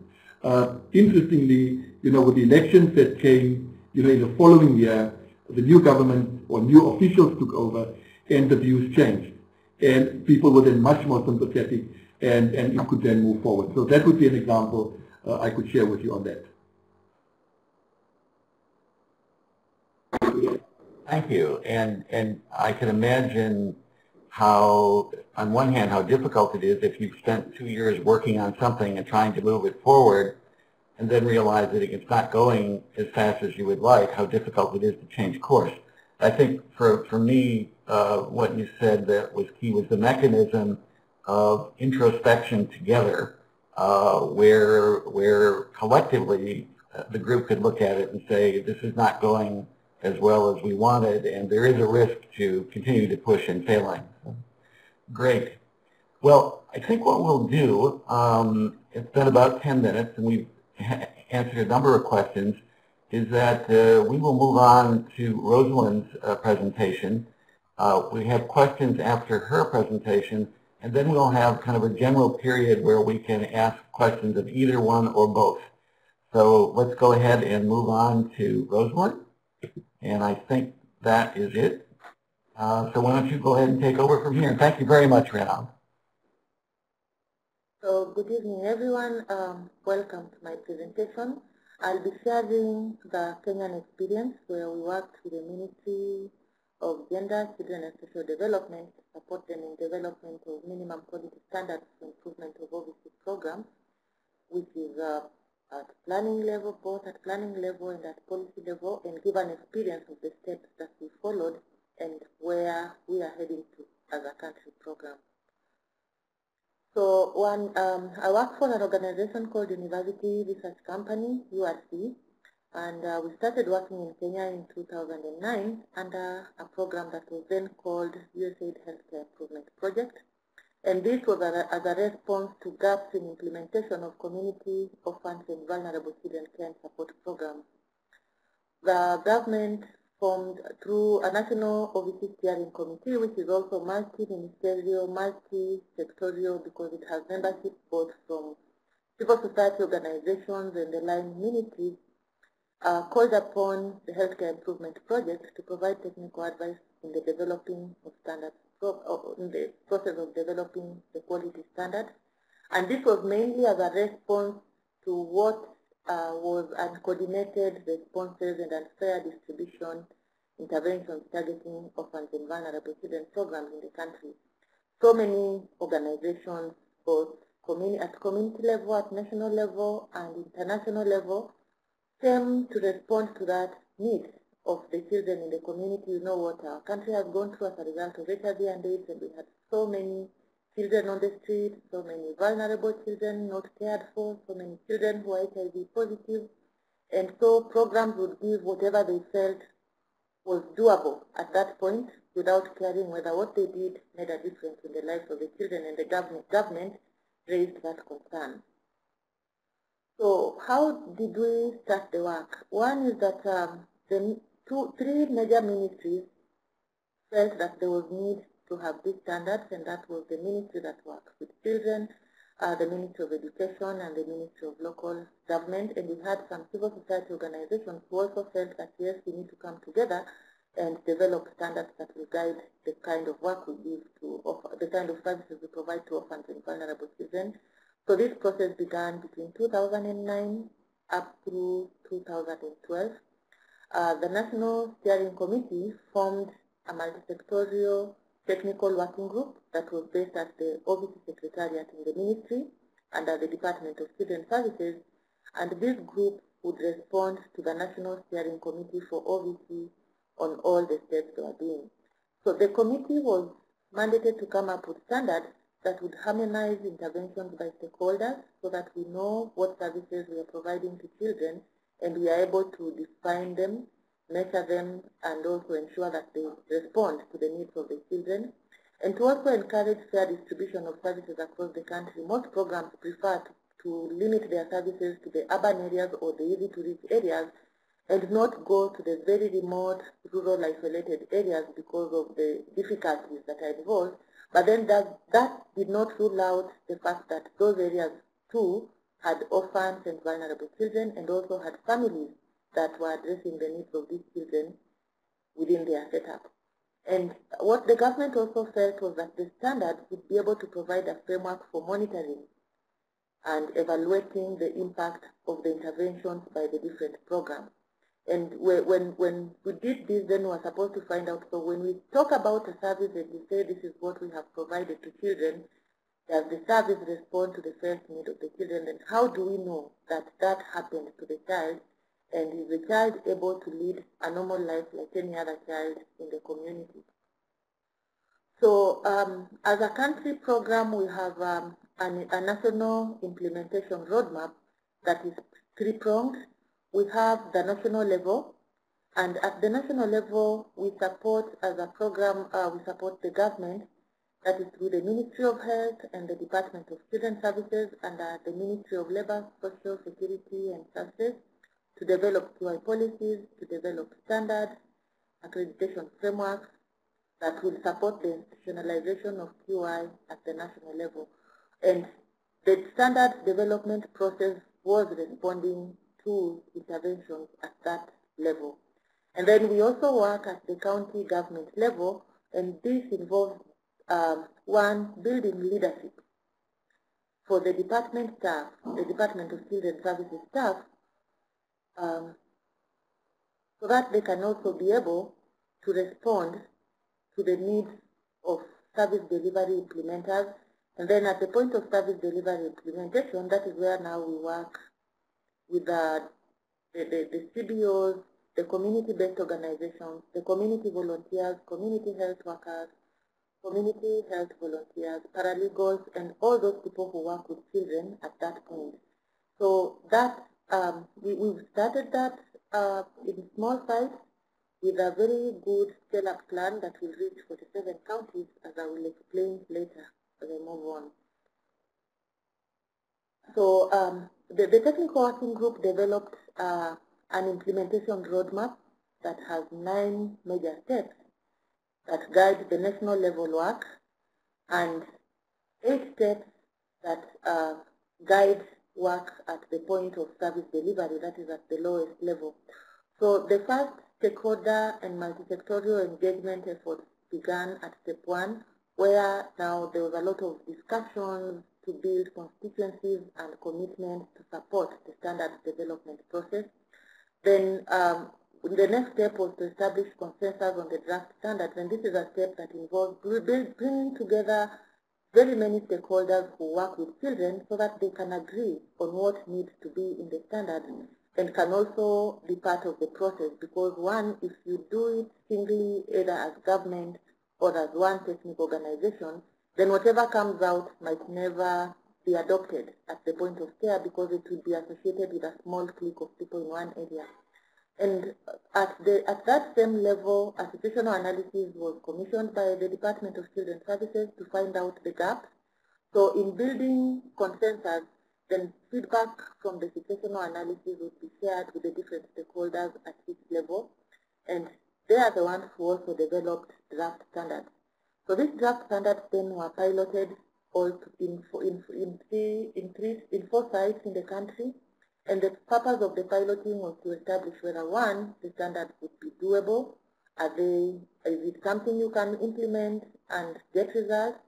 Interestingly, with the elections that came, in the following year, the new government or new officials took over and the views changed. And people were then much more sympathetic and it could then move forward. So that would be an example I could share with you on that. Thank you. And I can imagine how, on one hand, how difficult it is if you've spent 2 years working on something and trying to move it forward, and then realizing it's not going as fast as you would like, how difficult it is to change course. I think for me, what you said that was key was the mechanism of introspection together, where collectively the group could look at it and say, this is not going as well as we wanted, and there is a risk to continue to push and failing. Great. Well, I think what we'll do, it's been about 10 minutes, and we've answered a number of questions, is that we will move on to Roselyn's presentation. We have questions after her presentation, and then we'll have kind of a general period where we can ask questions of either one or both. So let's go ahead and move on to Roselyn, and I think that is it. So why don't you go ahead and take over from here, and thank you very much, Renald. So good evening, everyone. Welcome to my presentation. I'll be sharing the Kenyan experience where we worked with the Ministry of Gender, Children and Social Development to support them in development of minimum quality standards for improvement of overseas programs, which is at planning level, both at planning level and at policy level, and give an experience of the steps that we followed and where we are heading to as a country program. So I work for an organization called University Research Company, URC, and we started working in Kenya in 2009 under a program that was then called USAID Healthcare Improvement Project. And this was as a response to gaps in implementation of community, orphans, and vulnerable children care and support programs. The government formed through a national overseas steering committee, which is also multi-ministerial, multi-sectorial, because it has membership both from civil society organizations and the LINC ministries, called upon the Healthcare Improvement Project to provide technical advice in the developing of standards, in the process of developing the quality standards. And this was mainly as a response to what was uncoordinated responses and unfair distribution interventions targeting orphans and vulnerable children programs in the country. So many organizations, both at community level, at national level, and international level, came to respond to that need of the children in the community. You know what our country has gone through as a result of HIV and AIDS, and we had so many children on the street, so many vulnerable children not cared for, so many children who are HIV positive, and so programs would give whatever they felt was doable at that point without caring whether what they did made a difference in the lives of the children, and the government raised that concern. So how did we start the work? One is that three major ministries felt that there was need to have these standards, and that was the ministry that works with children, the Ministry of Education, and the Ministry of Local Government. And we had some civil society organizations who also felt that yes, we need to come together and develop standards that will guide the kind of work we give to the kind of services we provide to orphans and vulnerable children. So this process began between 2009 up through 2012. The National Steering Committee formed a multisectorial technical working group that was based at the OVC Secretariat in the Ministry under the Department of Children Services, and this group would respond to the National Steering Committee for OVC on all the steps they were doing. So the committee was mandated to come up with standards that would harmonize interventions by stakeholders so that we know what services we are providing to children, and we are able to define them, measure them, and also ensure that they respond to the needs of the children, and to also encourage fair distribution of services across the country. Most programs prefer to limit their services to the urban areas or the easy-to-reach areas and not go to the very remote, rural, isolated areas because of the difficulties that are involved. But then that did not rule out the fact that those areas too had orphans and vulnerable children, and also had families that were addressing the needs of these children within their setup. And what the government also felt was that the standards would be able to provide a framework for monitoring and evaluating the impact of the interventions by the different programs. And when we did this, then we were supposed to find out, so when we talk about a service and we say this is what we have provided to children, Does the service respond to the first need of the children? And how do we know that that happened to the child? And is the child able to lead a normal life like any other child in the community? So as a country program, we have a national implementation roadmap that is three-pronged. We have the national level, and at the national level, we support, as a program, we support the government, that is through the Ministry of Health and the Department of Children's Services and the Ministry of Labor, Social Security and Justice, to develop QI policies, to develop standards, accreditation frameworks that will support the institutionalization of QI at the national level. And the standard development process was responding to interventions at that level. And then we also work at the county government level, and this involves one, building leadership for the department staff, the Department of Children's Services staff, so that they can also be able to respond to the needs of service delivery implementers. And then at the point of service delivery implementation, that is where now we work with the CBOs, the community-based organizations, the community volunteers, community health workers, community health volunteers, paralegals, and all those people who work with children at that point. So that we've started that in small sites with a very good scale-up plan that will reach 47 counties, as I will explain later as I move on. So the technical working group developed an implementation roadmap that has 9 major steps that guide the national level work, and 8 steps that guide work at the point of service delivery, that is at the lowest level. So the first stakeholder and multisectorial engagement efforts began at step 1, where now there was a lot of discussions to build constituencies and commitments to support the standards development process. Then the next step was to establish consensus on the draft standards, and this is a step that involves bringing together very many stakeholders who work with children so that they can agree on what needs to be in the standards and can also be part of the process. Because one, if you do it singly, either as government or as one technical organization, then whatever comes out might never be adopted at the point of care because it will be associated with a small clique of people in one area. And at that same level, a situational analysis was commissioned by the Department of Children's Services to find out the gaps. So in building consensus, then feedback from the situational analysis would be shared with the different stakeholders at each level, and they are the ones who also developed draft standards. So these draft standards then were piloted all in 4 sites in the country. And the purpose of the piloting was to establish whether, one, the standards would be doable, is it something you can implement and get results,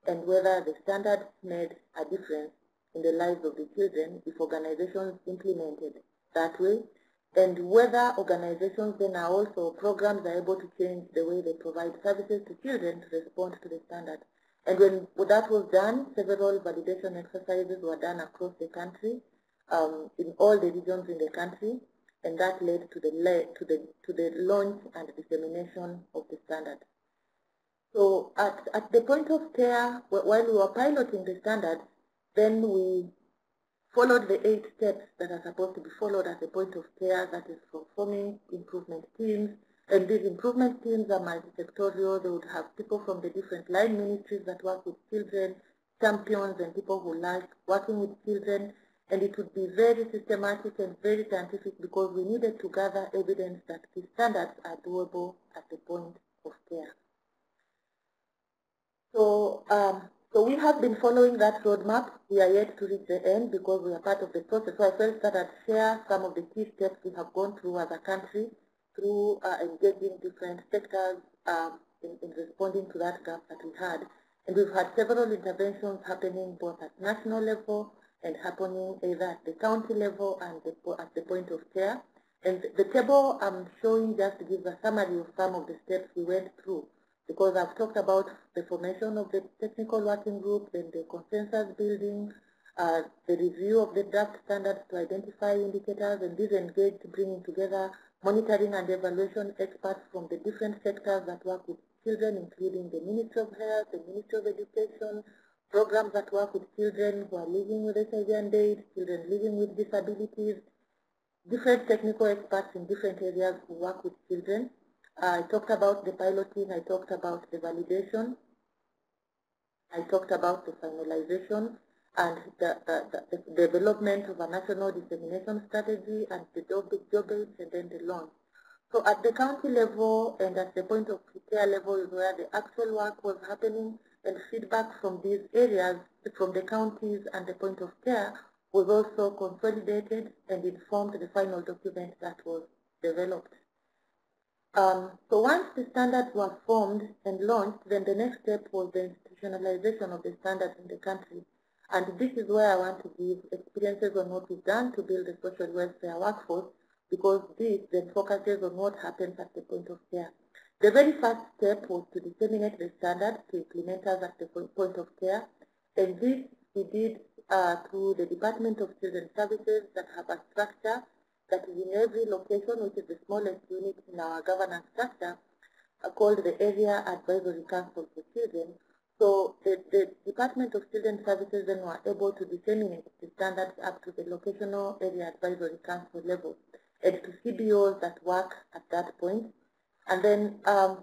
and whether the standards made a difference in the lives of the children if organizations implemented that way, and whether organizations then are also, programs are able to change the way they provide services to children to respond to the standard. And when that was done, several validation exercises were done across the country, in all the regions in the country, and that led to the launch and dissemination of the standard. So at the point of care, while we were piloting the standard, then we followed the 8 steps that are supposed to be followed at the point of care, that is for forming improvement teams. And these improvement teams are multisectorial. They would have people from the different line ministries that work with children, champions and people who like working with children. And it would be very systematic and very scientific because we needed to gather evidence that the standards are doable at the point of care. So, we have been following that roadmap. We are yet to reach the end because we are part of the process. So I felt that I'd share some of the key steps we have gone through as a country through engaging different sectors in responding to that gap that we had. And we've had several interventions happening both at national level and happening either at the county level and at the point of care. And the table I'm showing just gives a summary of some of the steps we went through. because I've talked about the formation of the technical working group, then the consensus building, the review of the draft standards to identify indicators, and these engaged bringing together monitoring and evaluation experts from the different sectors that work with children, including the Ministry of Health, the Ministry of Education, programs that work with children who are living with HIV and AIDS, children living with disabilities, different technical experts in different areas who work with children. I talked about the piloting, I talked about the validation, I talked about the finalization and the development of a national dissemination strategy and the job aids and then the launch. So at the county level and at the point of care level is where the actual work was happening, and feedback from these areas, from the counties and the point of care, was also consolidated and informed the final document that was developed. So once the standards were formed and launched, then the next step was the institutionalization of the standards in the country. And this is where I want to give experiences on what we've done to build a social welfare workforce, because this then focuses on what happens at the point of care. The very first step was to disseminate the standards to implementers at the point of care, and this we did through the Department of Children's Services that have a structure that is in every location, which is the smallest unit in our governance structure, called the Area Advisory Council for Children. So the Department of Children's Services then were able to disseminate the standards up to the locational Area Advisory Council level and to CBOs that work at that point. And then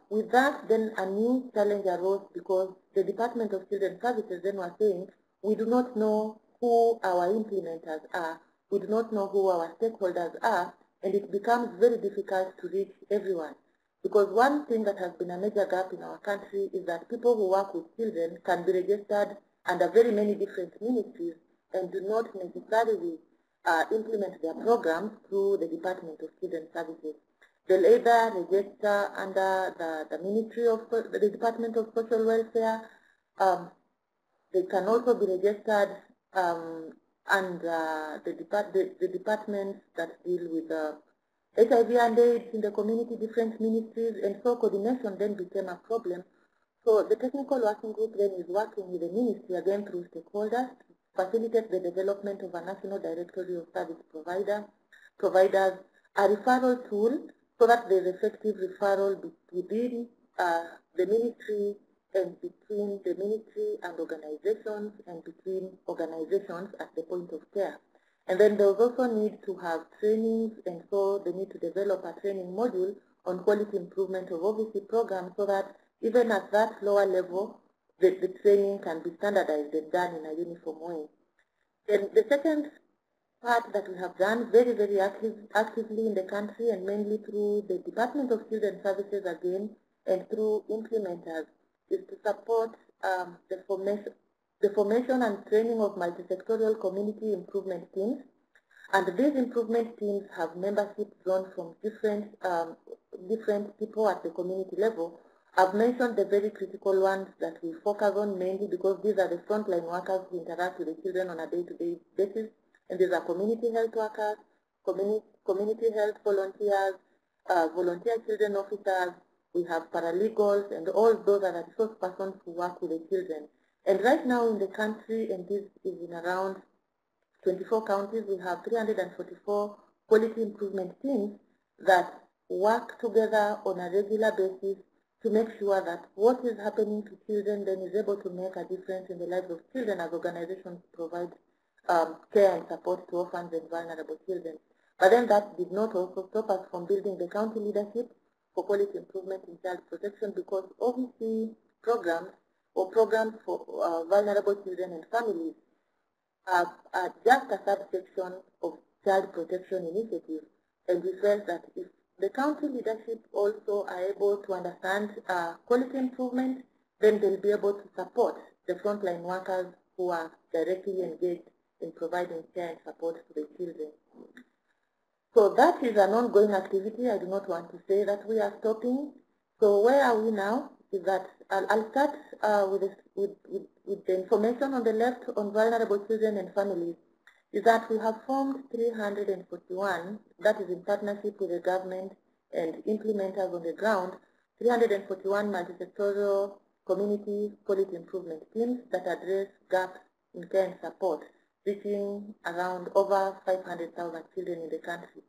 with that, then a new challenge arose, because the Department of Children's Services then were saying, we do not know who our implementers are, we do not know who our stakeholders are, and it becomes very difficult to reach everyone. Because one thing that has been a major gap in our country is that people who work with children can be registered under very many different ministries and do not necessarily implement their programs through the Department of Children's Services. They'll either register under the Ministry of the Department of Social Welfare. They can also be registered under the departments that deal with HIV and AIDS in the community, different ministries, and so coordination then became a problem. So the technical working group then is working with the ministry again through stakeholders to facilitate the development of a national directory of service providers, a referral tool so that there is effective referral within the ministry and between the ministry and organizations and between organizations at the point of care. And then there was also need to have trainings, and so they need to develop a training module on quality improvement of OVC programs so that even at that lower level, the training can be standardized and done in a uniform way. Then the second part that we have done very, very actively in the country, and mainly through the Department of Children's Services again, and through implementers, is to support the formation and training of multisectoral community improvement teams. And these improvement teams have membership drawn from different people at the community level. I've mentioned the very critical ones that we focus on mainly because these are the frontline workers who interact with the children on a day-to-day basis. And these are community health workers, community health volunteers, volunteer children officers, we have paralegals, and all those are the resource persons who work with the children. And right now in the country, and this is in around 24 counties, we have 344 quality improvement teams that work together on a regular basis to make sure that what is happening to children then is able to make a difference in the lives of children as organizations provide care and support to orphans and vulnerable children. But then that did not also stop us from building the county leadership for quality improvement in child protection, because OVC programs or programs for vulnerable children and families are just a subsection of child protection initiatives. And we felt that if the county leadership also are able to understand quality improvement, then they'll be able to support the frontline workers who are directly engaged in providing care and support to the children. So that is an ongoing activity. I do not want to say that we are stopping. So where are we now? Is that I'll start with the information on the left on vulnerable children and families. Is that we have formed 341, that is in partnership with the government and implementers on the ground, 341 multisectoral community quality improvement teams that address gaps in care and support, reaching around over 500,000 children in the country.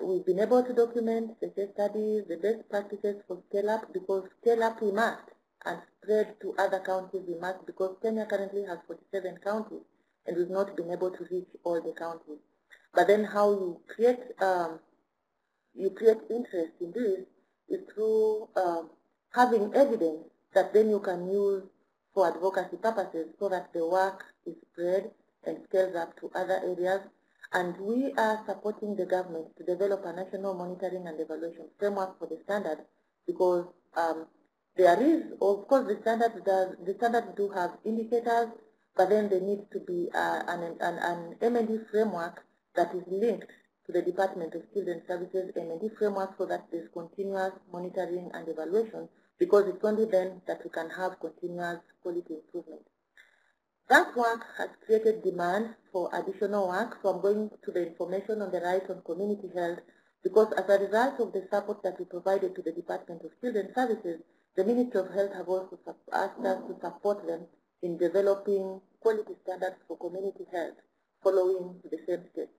We've been able to document the case studies, the best practices for scale-up, because scale-up we must, and spread to other counties we must, because Kenya currently has 47 counties, and we've not been able to reach all the counties. But then how you create interest in this is through having evidence that then you can use for advocacy purposes, so that the work is spread and scales up to other areas. And we are supporting the government to develop a national monitoring and evaluation framework for the standard, because there is, of course, the standards do have indicators, but then there needs to be an M&E framework that is linked to the Department of Children's Services M&E framework, so that there's continuous monitoring and evaluation, because it's only then that we can have continuous quality improvement. That work has created demand for additional work, so I'm going to the information on the right on community health, because as a result of the support that we provided to the Department of Children's Services, the Ministry of Health have also asked us to support them in developing quality standards for community health, following the same steps.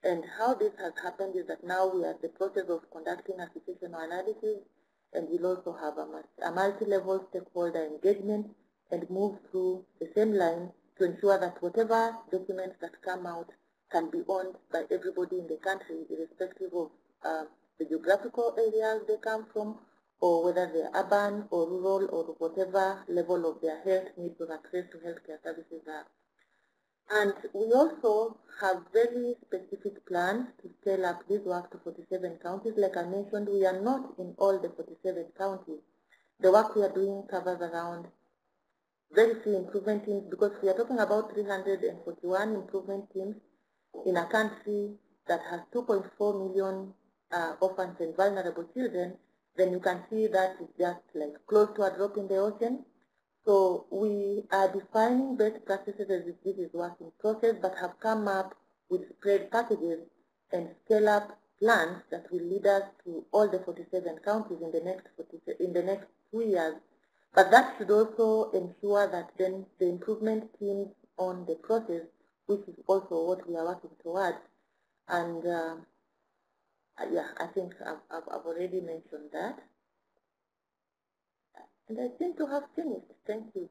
And how this has happened is that now we are in the process of conducting a situational analysis, and we'll also have a multi-level stakeholder engagement, and move through the same line to ensure that whatever documents that come out can be owned by everybody in the country, irrespective of the geographical areas they come from, or whether they're urban or rural, or whatever level of their health needs or access to healthcare services are. And we also have very specific plans to scale up this work to 47 counties. Like I mentioned, we are not in all the 47 counties. The work we are doing covers around very few improvement teams, because we are talking about 341 improvement teams in a country that has 2.4 million orphans and vulnerable children. Then you can see that it's just like close to a drop in the ocean. So we are defining best practices as if this is work in process, but have come up with spread packages and scale up plans that will lead us to all the 47 counties in the next 2 years. But that should also ensure that then the improvement teams on the process, which is also what we are working towards. And yeah, I think I've already mentioned that. And I seem to have finished. Thank you.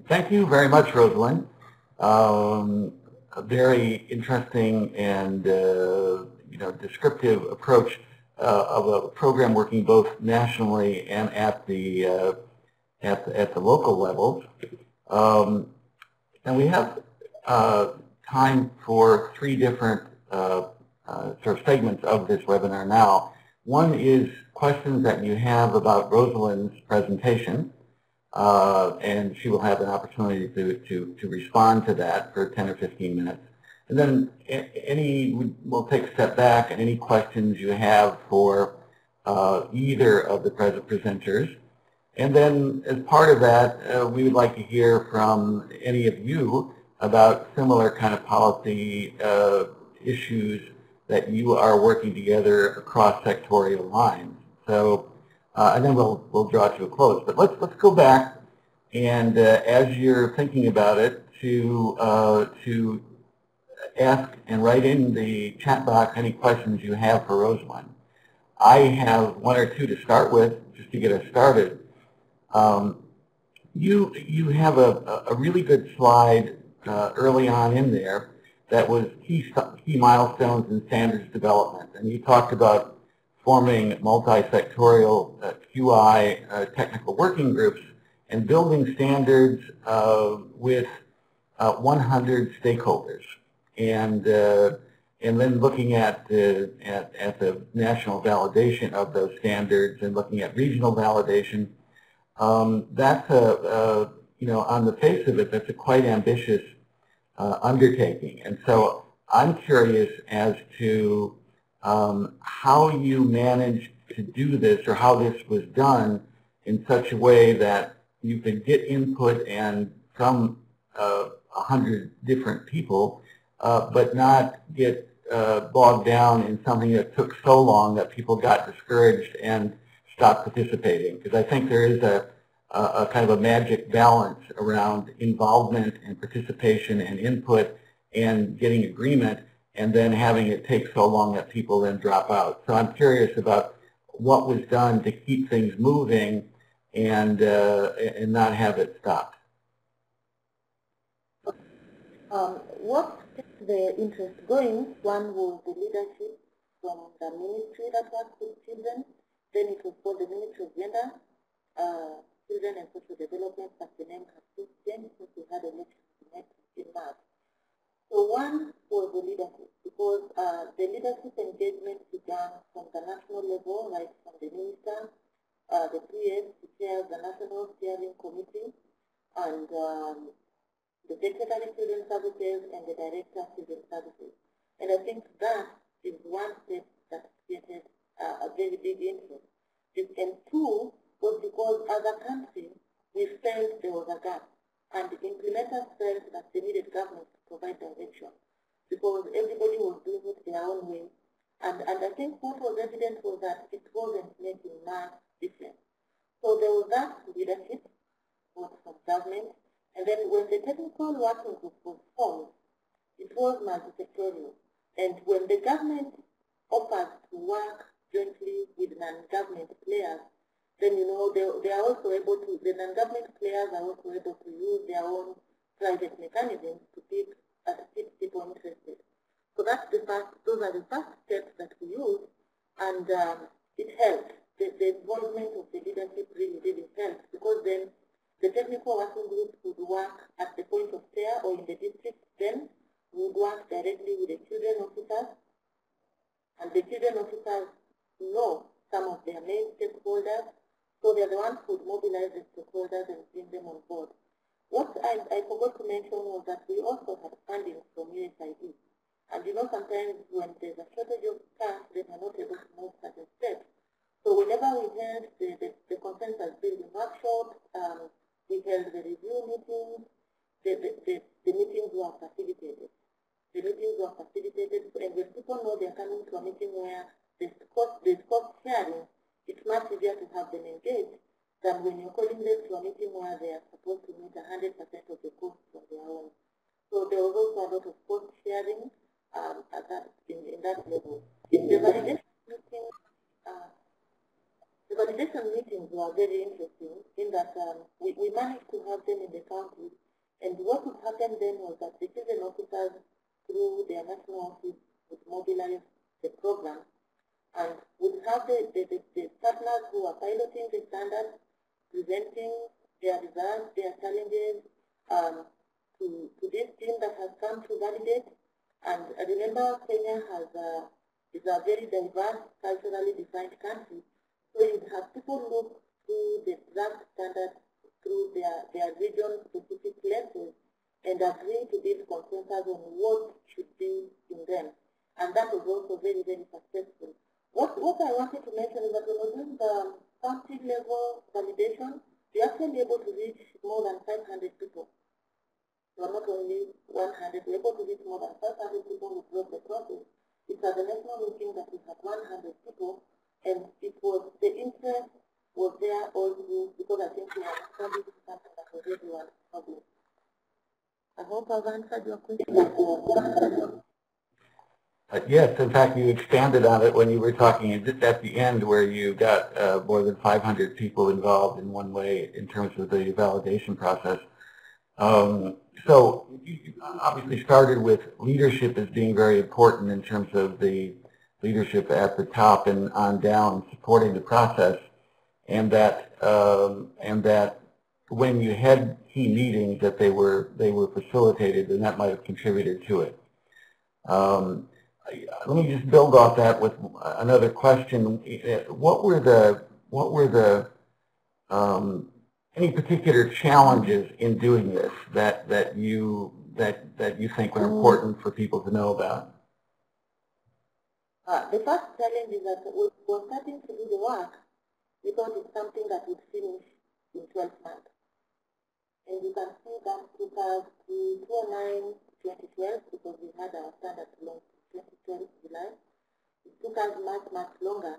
Thank you very much, Roselyn. A very interesting and descriptive approach of a program working both nationally and at the local levels. And we have time for 3 different sort of segments of this webinar now. One is questions that you have about Roselyn's presentation, and she will have an opportunity to respond to that for 10 or 15 minutes. And then we'll take a step back, and any questions you have for either of the presenters. And then as part of that, we would like to hear from any of you about similar kind of policy issues that you are working together across sectorial lines. So, and then we'll draw to a close. But let's go back, and as you're thinking about it, to ask and write in the chat box any questions you have for Roselyn. I have 1 or 2 to start with, just to get us started. You have a really good slide early on in there that was key milestones in standards development, and you talked about forming multisectorial QI technical working groups and building standards with 100 stakeholders, and then looking at the national validation of those standards and looking at regional validation. That's on the face of it, that's a quite ambitious undertaking. And so I'm curious as to how you managed to do this, or how this was done in such a way that you could get input and from 100 different people, but not get bogged down in something that took so long that people got discouraged and stopped participating. Because I think there is a kind of a magic balance around involvement and participation and input and getting agreement, and then having it take so long that people then drop out. So I'm curious about what was done to keep things moving and not have it stop. What kept the interest going? One was the leadership from the ministry that works with children. Then it was called the Ministry of Gender, Children and Social Development, but the name has since changed since we had elections in March. So one was the leadership, because the leadership engagement began from the national level, right from the minister, the PS, who chairs the National Steering Committee, and the Secretary of Children's Services and the Director of Children's Services. And I think that is one step that created a very big interest. And two was because as a country, we felt there was a gap. And the implementers felt that they needed government to provide direction, because everybody was doing it their own way. And I think what was evident was that it wasn't making much difference. So there was that leadership from government. And then when the technical working group was formed, it was multisectoral. And when the government offered to work jointly with non-government players, then, you know, they are also able to, the non-government players are also able to use their own private mechanisms to keep people interested. So that's the first, those are the first steps that we use, and it helped. The involvement of the leadership really helped, because then the technical working group would work at the point of care or in the district, then would work directly with the children officers, and the children officers know some of their main stakeholders, so they're the ones who would mobilize the stakeholders and bring them on board. What I forgot to mention was that we also had funding from USAID. And you know, sometimes when there's a shortage of cash, they are not able to move certain steps. So whenever we held the consensus building workshops, we held the review meetings, the meetings were facilitated. The meetings were facilitated, and when people know they're coming to a meeting where there's cost sharing, it's much easier to have them engaged than when you're calling them to a meeting where they are supposed to meet 100% of the costs on their own. So there was also a lot of cost sharing in that level. The validation meetings were very interesting in that we managed to have them in the county, and what would happen then was that the children officers, through their national office, would mobilize the program and would have the partners who are piloting the standards, presenting their results, their challenges to this team that has come to validate. And remember, Kenya is a very diverse, culturally defined country, so you'd have people look through the draft standards through their region-specific lenses and agree to build consensus on what should be in them. And that was also very, very successful. What I wanted to mention is that when we're doing the county level validation, we're actually able to reach more than 500 people. So not only 100, we're able to reach more than 500 people who drove the process. It's at the national meeting that we had 100 people, and it was, the interest was there all through, because I think we had studied something that already was published. I hope I've answered your question. Yes, in fact, you expanded on it when you were talking just at the end, where you got more than 500 people involved in one way in terms of the validation process. So you obviously started with leadership as being very important in terms of the leadership at the top and on down supporting the process, and that when you had key meetings that they were facilitated, and that might have contributed to it. Let me just build off that with another question. What were the any particular challenges in doing this that you think are important for people to know about? The first challenge is that we're starting to do the work. We thought it's something that would finish in 12 months. And you can see that took us to 2009, 2012, because we had our standards launched 2012 July. It took us much longer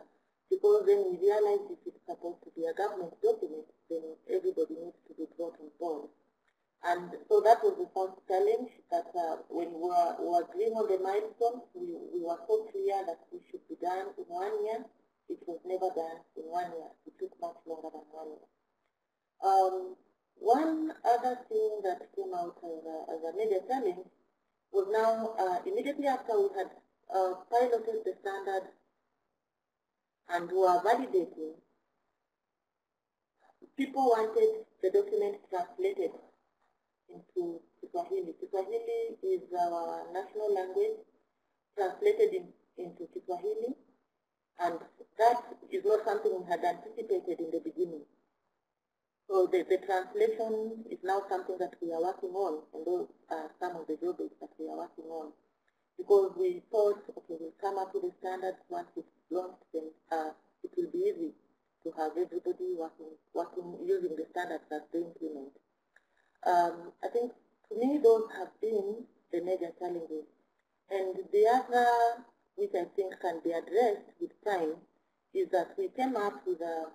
because then we realized if it's supposed to be a government document, then everybody needs to be brought on board. And so that was the first challenge, that when we were agreeing on the milestones, we were so clear that we should be done in 1 year. It was never done in 1 year. It took much longer than 1 year. One other thing that came out as a major challenge was now, immediately after we had piloted the standard and were validating, people wanted the document translated into Kiswahili. Kiswahili is our national language, translated into Kiswahili, and that is not something we had anticipated in the beginning. So the translation is now something that we are working on, and those are some of the drawbacks that we are working on. Because we thought, okay, we'll come up with the standards. Once it's launched, then it will be easy to have everybody working using the standards that they implement. I think, to me, those have been the major challenges. And the other, which I think can be addressed with time, is that we came up with a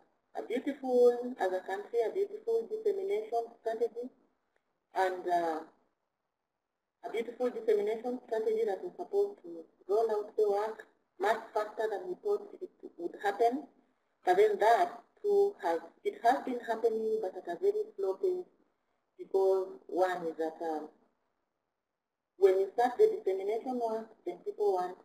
beautiful, as a country, a beautiful dissemination strategy, and a beautiful dissemination strategy that was supposed to roll out the work much faster than we thought it would happen. But then that too has been happening, but at a very slow pace, because one is that when you start the dissemination work, then people want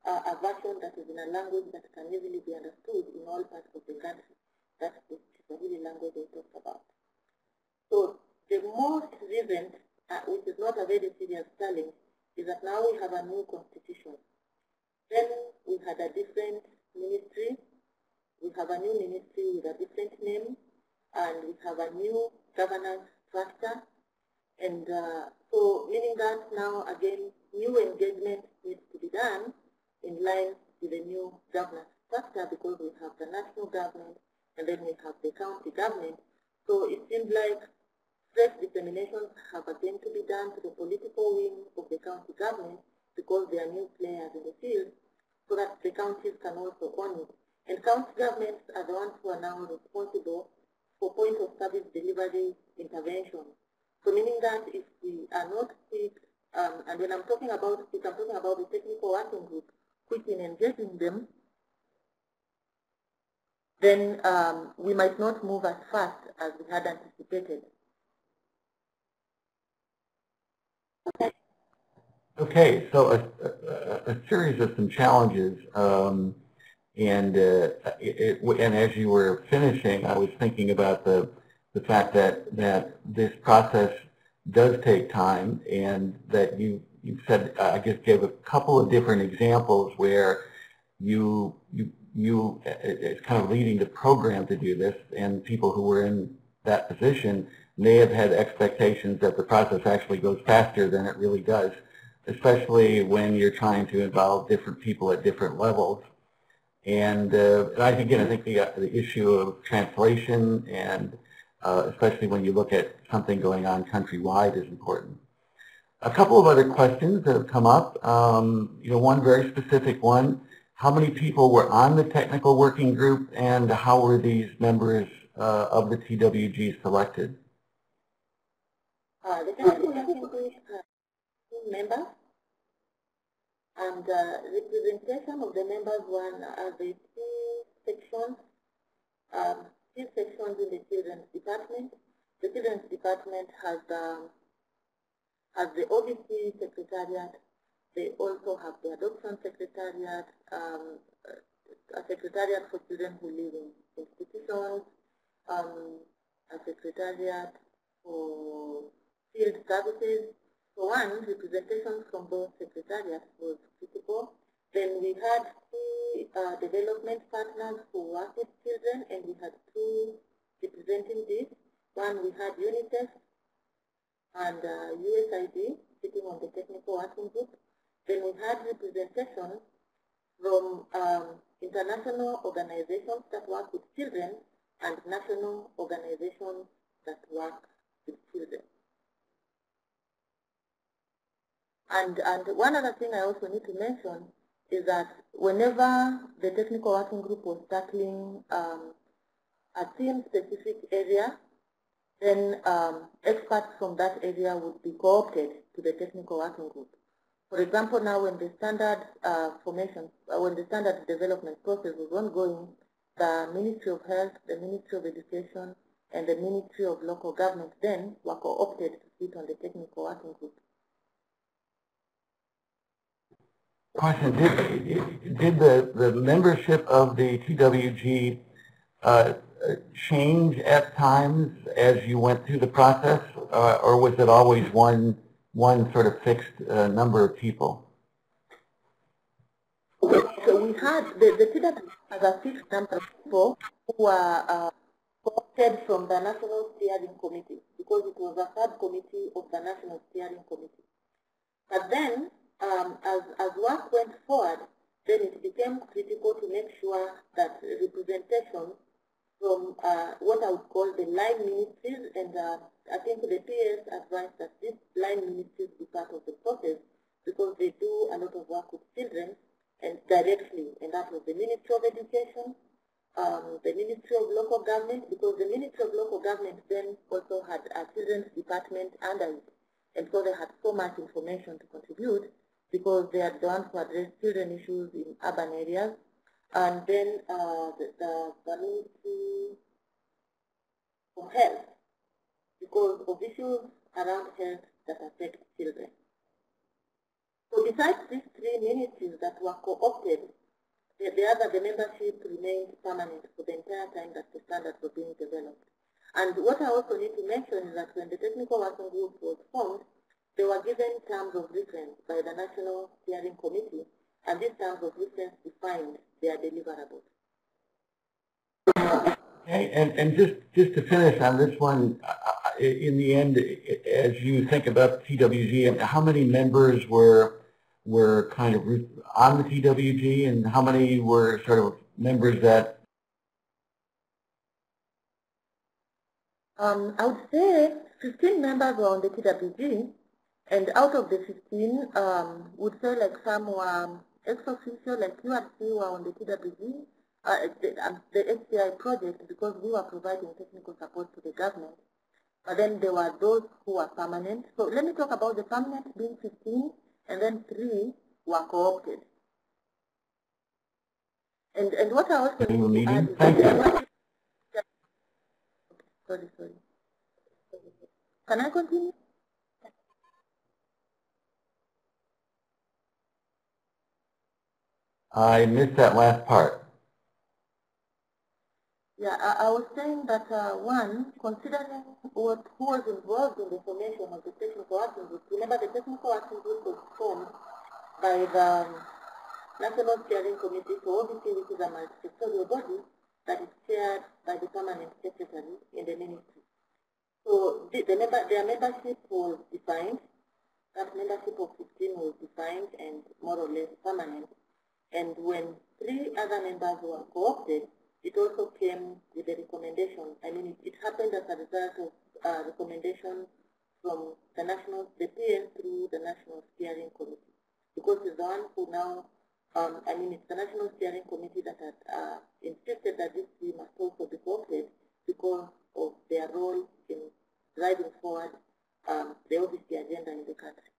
a version that is in a language that can easily be understood in all parts of the country. That's the Kiswahili language I talked about. So the most recent, which is not a very serious challenge, is that now we have a new constitution. Then we had a different ministry. We have a new ministry with a different name, and we have a new governance structure. And so meaning that now again, new engagement needs to be done in line with the new governance structure, because we have the national government and then we have the county government. So it seems like fresh disseminations have again to be done to the political wing of the county government, because they are new players in the field, so that the counties can also own it. And county governments are the ones who are now responsible for point of service delivery intervention. So meaning that if we are not quick, and when I'm talking about it, I'm talking about the technical working group, quick in engaging them, then we might not move as fast as we had anticipated. Okay, so a series of some challenges, and as you were finishing, I was thinking about the fact that this process does take time, and that you said, I guess, gave a couple of different examples where it's kind of leading the program to do this, and people who were in that position may have had expectations that the process actually goes faster than it really does, especially when you're trying to involve different people at different levels. And I think the issue of translation, and especially when you look at something going on countrywide, is important. A couple of other questions that have come up. One very specific one: how many people were on the technical working group, and how were these members of the TWG selected? The technical working group has 2 members, and representation of the members were the 2 sections. 2 sections in the children's department. The children's department has the OBC secretariat. They also have the adoption secretariat, a secretariat for children who live in institutions, a secretariat for field services. So one, representation from both secretariats was critical. Then we had 3 development partners who work with children, and we had 2 representing this. One, we had UNICEF and USID sitting on the technical working group. Then we had representation from international organizations that work with children and national organizations that work with children. And one other thing I also need to mention is that whenever the technical working group was tackling a theme-specific area, then experts from that area would be co-opted to the technical working group. For example, now when the standard when the standard development process was ongoing, the Ministry of Health, the Ministry of Education, and the Ministry of Local Government then were co-opted to sit on the technical working group. Question, did the membership of the TWG change at times as you went through the process, or was it always one sort of fixed number of people? So we had, the TWG has a fixed number of people who were co-opted from the National Steering Committee, because it was a subcommittee of the National Steering Committee. But then, as work went forward, then it became critical to make sure that representation from what I would call the line ministries, and I think the PS advised that these line ministries be part of the process because they do a lot of work with children and directly, and that was the Ministry of Education, the Ministry of Local Government, because the Ministry of Local Government then also had a children's department under it, and so they had so much information to contribute because they are the ones who address children issues in urban areas. And then the Ministry of Health, because of issues around health that affect children. So besides these three ministries that were co-opted, the membership remained permanent for the entire time that the standards were being developed. And what I also need to mention is that when the technical working group was formed, they were given terms of reference by the National Steering Committee, and these terms of reference defined their deliverables. Okay, and just to finish on this one, in the end, as you think about TWG, how many members were kind of on the TWG, and how many were sort of members that? I would say 15 members were on the TWG, and out of the 15, would say like some were ex officio, like you and me were on the TWG, the HCI project, because we were providing technical support to the government. But then there were those who were permanent. So let me talk about the permanent being 15, and then 3 were co-opted. And what I also need to add is that sorry. Can I continue? I missed that last part. Yeah, I was saying that one, considering who was involved in the formation of the technical working group, remember the technical working group was formed by the National Steering Committee, so obviously this is a multisectoral body that is chaired by the permanent secretary in the ministry. So their membership was defined, that membership of 15 was defined and more or less permanent. And when 3 other members were co-opted, it also came with a recommendation. I mean, it happened as a result of recommendation from the PS through the National Steering Committee. Because it's the one who now, it's the National Steering Committee that had insisted that this team must also be co-opted because of their role in driving forward the OBC agenda in the country.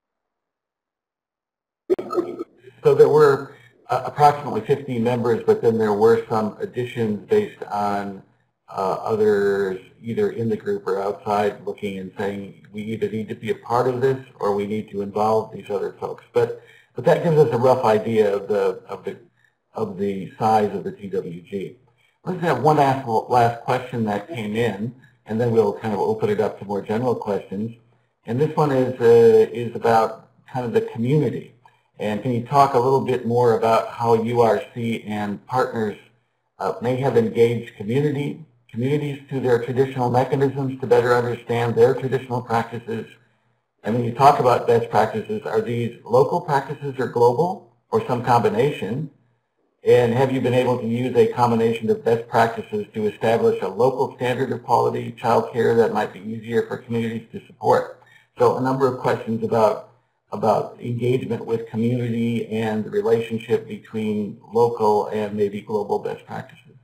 So there were approximately 15 members, but then there were some additions based on others either in the group or outside looking and saying we either need to be a part of this or we need to involve these other folks. But that gives us a rough idea of the size of the TWG. Let's have one last question that came in, and then we'll kind of open it up to more general questions. And this one is about kind of the community. And can you talk a little bit more about how URC and partners may have engaged communities through their traditional mechanisms to better understand their traditional practices? And when you talk about best practices, are these local practices or global or some combination? And have you been able to use a combination of best practices to establish a local standard of quality child care that might be easier for communities to support? So a number of questions about about engagement with community and the relationship between local and maybe global best practices?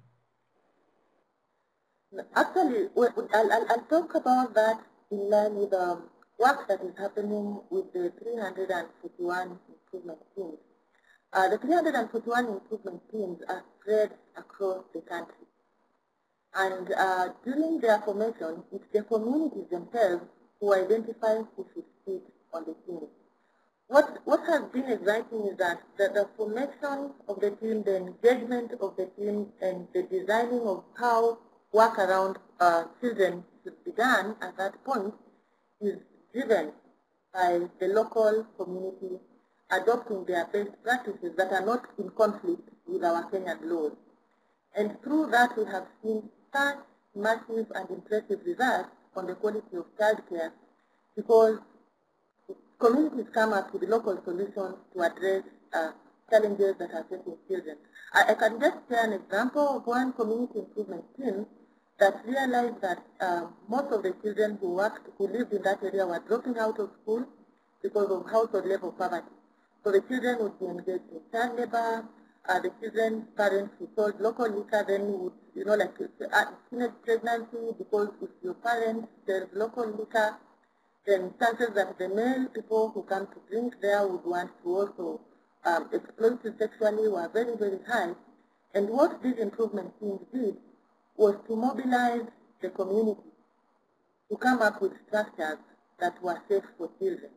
Actually, I'll talk about that in line with the work that is happening with the 341 improvement teams. The 341 improvement teams are spread across the country. And during their formation, it's the communities themselves who identify who should sit on the team. What has been exciting is that the formation of the team, the engagement of the team, and the designing of how work around children should be done at that point is driven by the local community adopting their best practices that are not in conflict with our Kenyan laws. And through that, we have seen such massive and impressive results on the quality of childcare because communities come up with local solutions to address challenges that are facing children. I can just share an example of one community improvement team that realized that most of the children who lived in that area were dropping out of school because of household level poverty. So the children would be engaged in child labor. The children's parents who sold local liquor then would, like teenage pregnancy, because if your parents sell local liquor, then chances that the male people who come to drink there would want to also exploit you sexually were very, very high. And what these improvement teams did was to mobilize the community to come up with structures that were safe for children.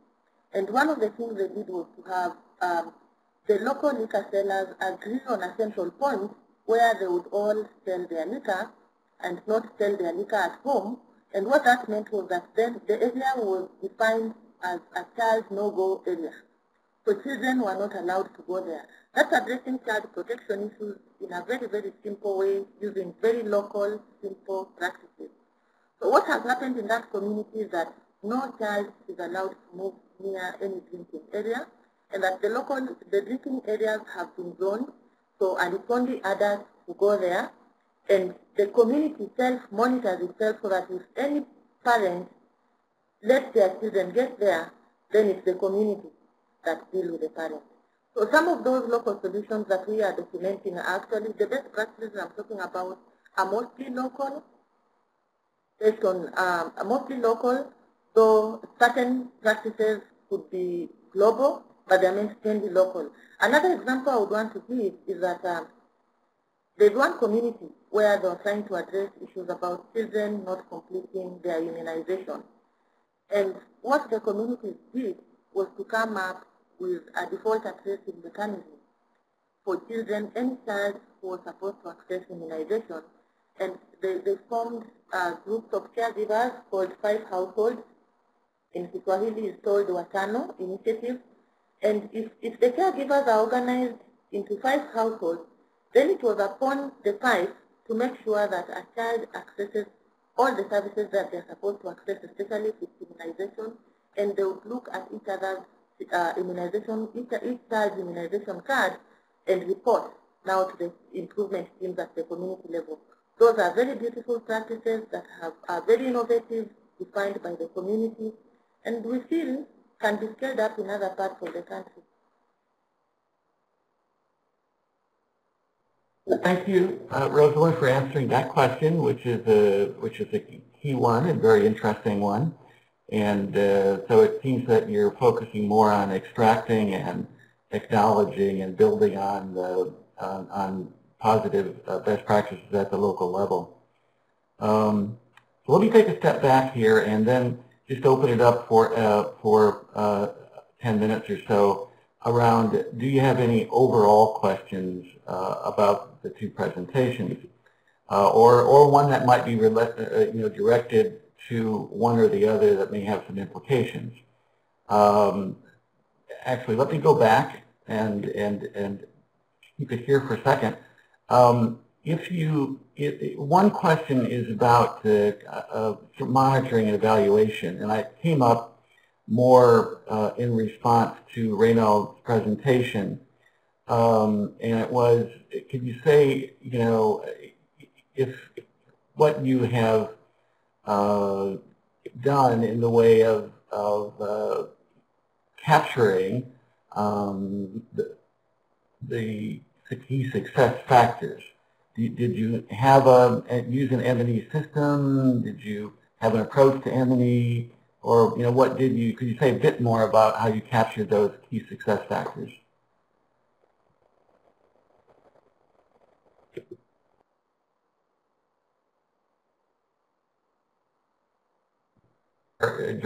And one of the things they did was to have the local liquor sellers agree on a central point where they would all sell their liquor and not sell their liquor at home. And what that meant was that then the area was defined as a child no-go area. So children were not allowed to go there. That's addressing child protection issues in a very, very simple way, using very local, simple practices. So what has happened in that community is that no child is allowed to move near any drinking area, and that the drinking areas have been zoned, and it's only adults who go there, and the community self-monitors itself so that if any parent lets their children get there, then it's the community that deals with the parent. So some of those local solutions that we are documenting are actually the best practices I'm talking about are mostly local, based on mostly local, though certain practices could be global, but they're meant to be local. Another example I would want to give is that there's one community where they're trying to address issues about children not completing their immunization. And what the community did was to come up with a default accessing mechanism for children, any child who was supposed to access immunization. And they formed groups of caregivers called 5 households. In Kiswahili is called Watano Initiative. And if the caregivers are organized into 5 households, then it was upon the 5 to make sure that a child accesses all the services that they're supposed to access, especially with immunization, and they would look at each other's immunization, each child's immunization card, and report now to the improvement teams at the community level. Those are very beautiful practices that are very innovative, defined by the community, and we feel can be scaled up in other parts of the country. Thank you, Roselyn, for answering that question, which is a key one and very interesting one. And so it seems that you're focusing more on extracting and acknowledging and building on positive best practices at the local level. So let me take a step back here and then just open it up for 10 minutes or so around, do you have any overall questions about the 2 presentations, or one that might be directed to one or the other that may have some implications? Actually, let me go back and keep it here for a second. One question is about monitoring and evaluation, and I came up more in response to Renald's presentation, and it was, could you say, if what you have done in the way of capturing the key success factors. Did you have use an M&E system? Did you have an approach to M&E? Or, what could you say a bit more about how you captured those key success factors?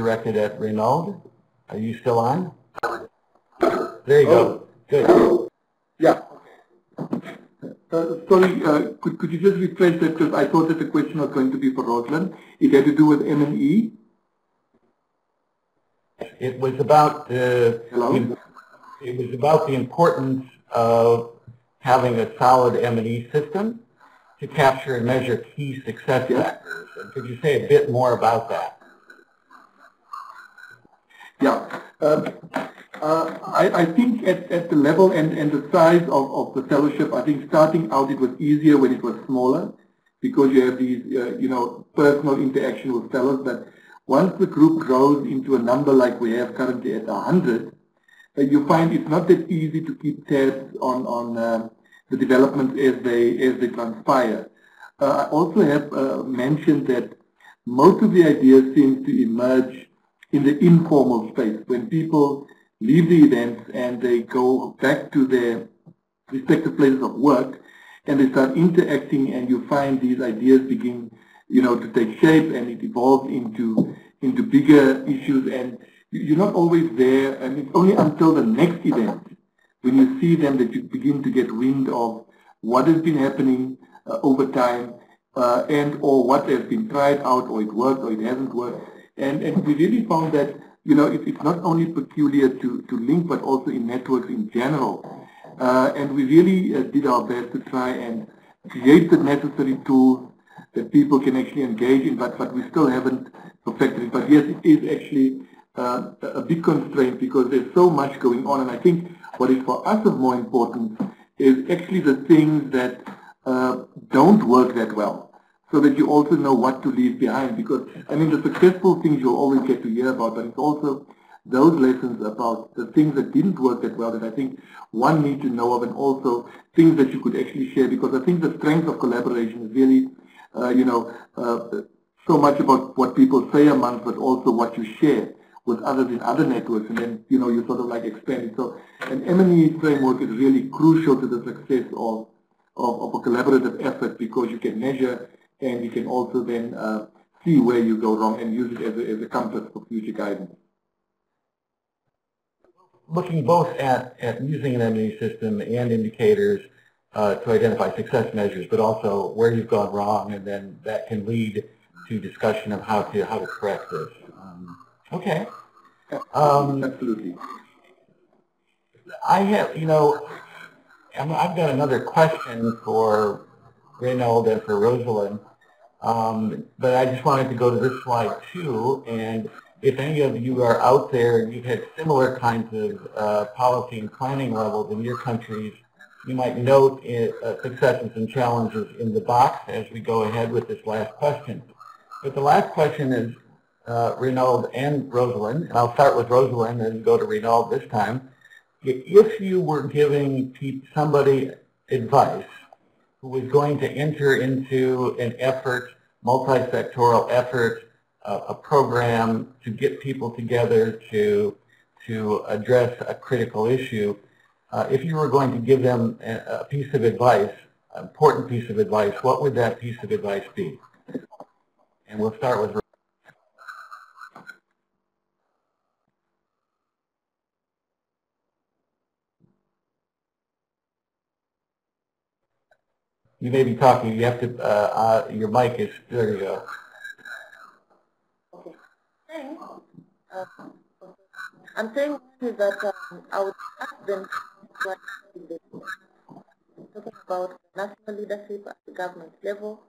Directed at Renald. Are you still on? There you go. Good. Yeah. Sorry, could you just rephrase that, because I thought that the question was going to be for Roselyn. It had to do with M&E. It was about the importance of having a solid M&E system to capture and measure key success factors. And could you say a bit more about that? Yeah. I think at the level and the size of the fellowship, I think starting out it was easier when it was smaller, because you have these, personal interaction with fellows. But once the group grows into a number like we have currently at 100, you find it's not that easy to keep tabs on the developments as they transpire. I also have mentioned that most of the ideas seem to emerge in the informal space, when people leave the events and they go back to their respective places of work and they start interacting, and you find these ideas begin, to take shape, and it evolves into bigger issues, and you're not always there, and it's only until the next event, when you see them, that you begin to get wind of what has been happening over time, and or what has been tried out, or it worked or it hasn't worked. And we really found that, it's not only peculiar to LINC, but also in networks in general. And we really did our best to try and create the necessary tools that people can actually engage in, but we still haven't perfected it. But yes, it is actually a big constraint, because there's so much going on. And I think what is for us of more importance is actually the things that don't work that well, so that you also know what to leave behind. Because, the successful things you'll always get to hear about, but it's also those lessons about the things that didn't work that well that I think one needs to know of, and also things that you could actually share. Because I think the strength of collaboration is really, so much about what people say amongst, but also what you share with others in other networks, and then, you sort of like expand it. So an M&E framework is really crucial to the success of a collaborative effort, because you can measure, and you can also then see where you go wrong and use it as a compass for future guidance. Looking both at using an M&E system and indicators to identify success measures, but also where you've gone wrong, and then that can lead to discussion of how to correct this. Okay. Absolutely. I have, I've got another question for Renald and for Roselyn, but I just wanted to go to this slide too. And if any of you are out there and you've had similar kinds of policy and planning levels in your countries, you might note successes and challenges in the box as we go ahead with this last question. But the last question is Renald and Roselyn, and I'll start with Roselyn and go to Renald this time. If you were giving somebody advice who was going to enter into an effort, multi-sectoral effort, a program to get people together to address a critical issue, if you were going to give them a piece of advice, an important piece of advice, what would that piece of advice be? And we'll start with you may be talking. You have to. Your mic is. There you go. Okay. Thanks. I'm saying that I would ask them talking about national leadership at the government level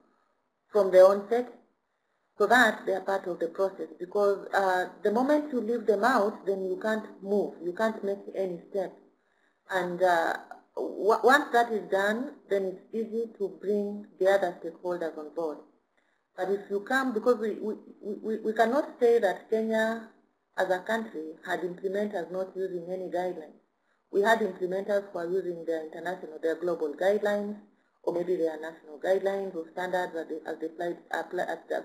from the onset, so that they are part of the process. Because the moment you leave them out, then you can't move. You can't make any steps. And once that is done, then it's easy to bring the other stakeholders on board. But if you come, because we cannot say that Kenya as a country, had implementers not using any guidelines. We had implementers who are using their international, their global guidelines, or maybe their national guidelines or standards as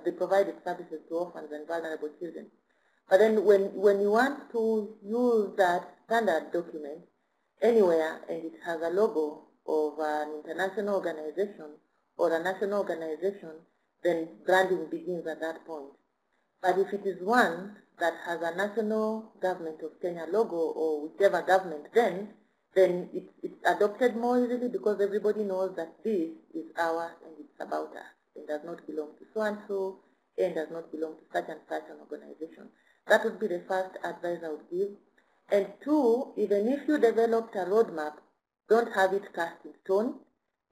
they provided services to orphans and vulnerable children. But then when you want to use that standard document anywhere and it has a logo of an international organization or a national organization, then branding begins at that point. But if it is one that has a national government of Kenya logo or whichever government, then it's adopted more easily because everybody knows that this is ours and it's about us. It does not belong to so-and-so and does not belong to such and such an organization. That would be the first advice I would give. And two, even if you developed a roadmap, don't have it cast in stone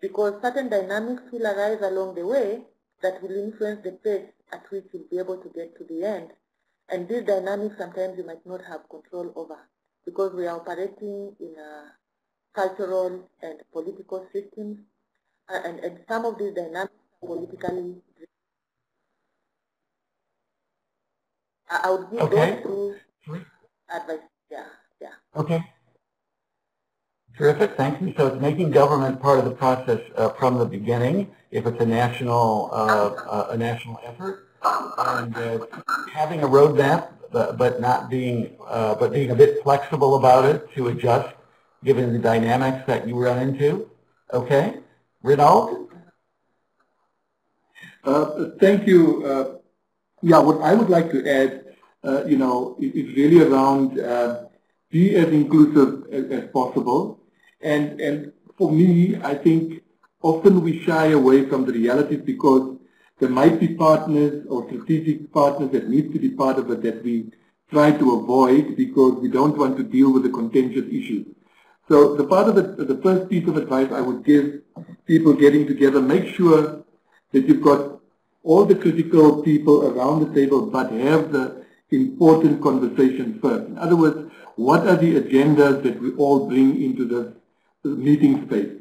because certain dynamics will arise along the way that will influence the pace at which you'll be able to get to the end. And these dynamics sometimes you might not have control over because we are operating in a cultural and political systems, and some of these dynamics are politically driven. I would give those two advice. Yeah. Okay. Terrific. Thank you. So it's making government part of the process from the beginning, if it's a national effort, and having a roadmap, but not being but being a bit flexible about it to adjust given the dynamics that you run into. Okay, Renald. Thank you. Yeah, what I would like to add, is really around be as inclusive as possible. And for me, I think often we shy away from the realities because there might be partners or strategic partners that need to be part of it that we try to avoid because we don't want to deal with the contentious issues. So the part of the first piece of advice I would give people getting together, make sure that you've got all the critical people around the table, but have the important conversations first. In other words, what are the agendas that we all bring into the meeting space?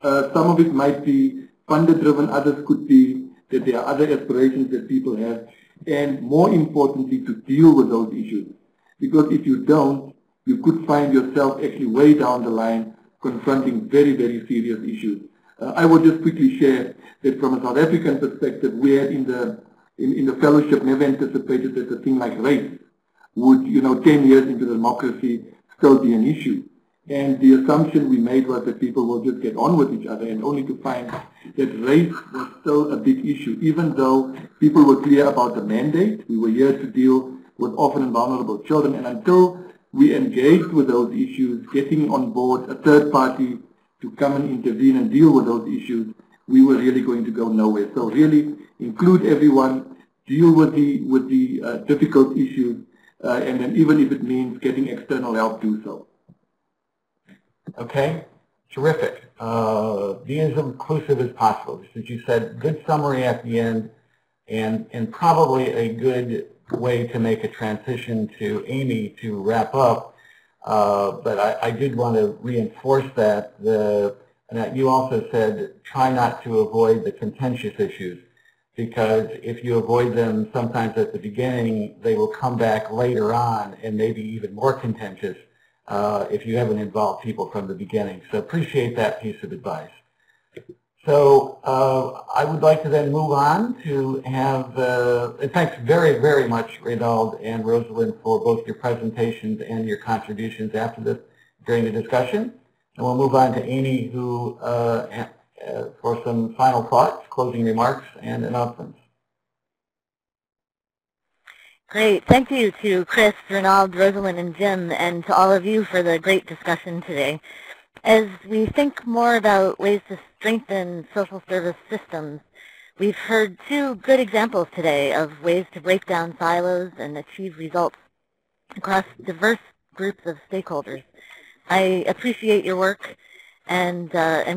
Some of it might be funder-driven, others could be that there are other aspirations that people have, and more importantly, to deal with those issues. Because if you don't, you could find yourself actually way down the line confronting very, very serious issues. I would just quickly share that from a South African perspective, we had in the fellowship never anticipated that a thing like race would, 10 years into democracy, still be an issue. And the assumption we made was that people will just get on with each other, and only to find that race was still a big issue. Even though people were clear about the mandate, we were here to deal with orphan and vulnerable children, and until we engaged with those issues, getting on board a third party to come and intervene and deal with those issues, we were really going to go nowhere. So really include everyone, deal with the difficult issues, and then even if it means getting external help, do so. Okay, terrific. Be as inclusive as possible. As you said, good summary at the end, and probably a good way to make a transition to Amy to wrap up. But I did want to reinforce that. And that you also said try not to avoid the contentious issues, because if you avoid them sometimes at the beginning, they will come back later on and maybe even more contentious if you haven't involved people from the beginning. So appreciate that piece of advice. So I would like to then move on to have, and thanks very, very much, Renald and Roselyn, for both your presentations and your contributions after this, during the discussion. And we'll move on to Amy, who, for some final thoughts, closing remarks, and announcements. Great. Thank you to Chris, Renald, Roselyn, and Jim, and to all of you for the great discussion today. As we think more about ways to strengthen social service systems, we've heard two good examples today of ways to break down silos and achieve results across diverse groups of stakeholders. I appreciate your work and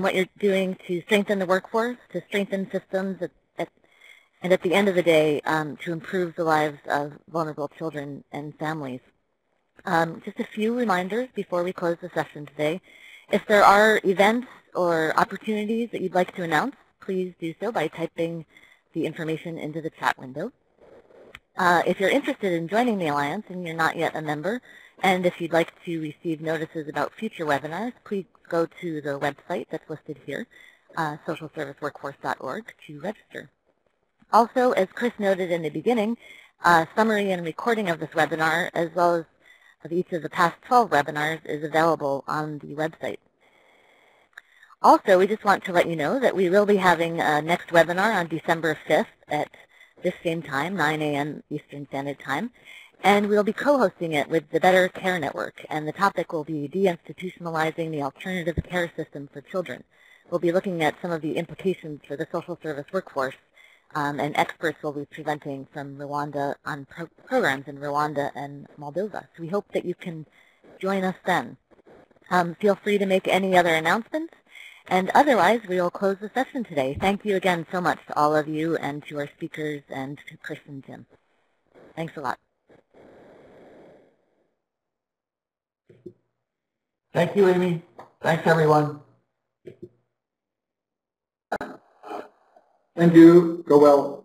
what you're doing to strengthen the workforce, to strengthen systems, and at the end of the day, to improve the lives of vulnerable children and families. Just a few reminders before we close the session today. If there are events or opportunities that you'd like to announce, please do so by typing the information into the chat window. If you're interested in joining the Alliance and you're not yet a member, and if you'd like to receive notices about future webinars, please go to the website that's listed here, socialserviceworkforce.org, to register. Also, as Chris noted in the beginning, summary and recording of this webinar, as well as of each of the past 12 webinars, is available on the website. Also, we just want to let you know that we will be having a next webinar on December 5th at this same time, 9 a.m. Eastern Standard Time, and we'll be co-hosting it with the Better Care Network, and the topic will be deinstitutionalizing the alternative care system for children. We'll be looking at some of the implications for the social service workforce, and experts will be presenting from Rwanda on programs in Rwanda and Moldova. So we hope that you can join us then. Feel free to make any other announcements. And otherwise, we will close the session today. Thank you again so much to all of you and to our speakers and to Chris and Jim. Thanks a lot. Thank you, Amy. Thanks, everyone. Thank you. Go well.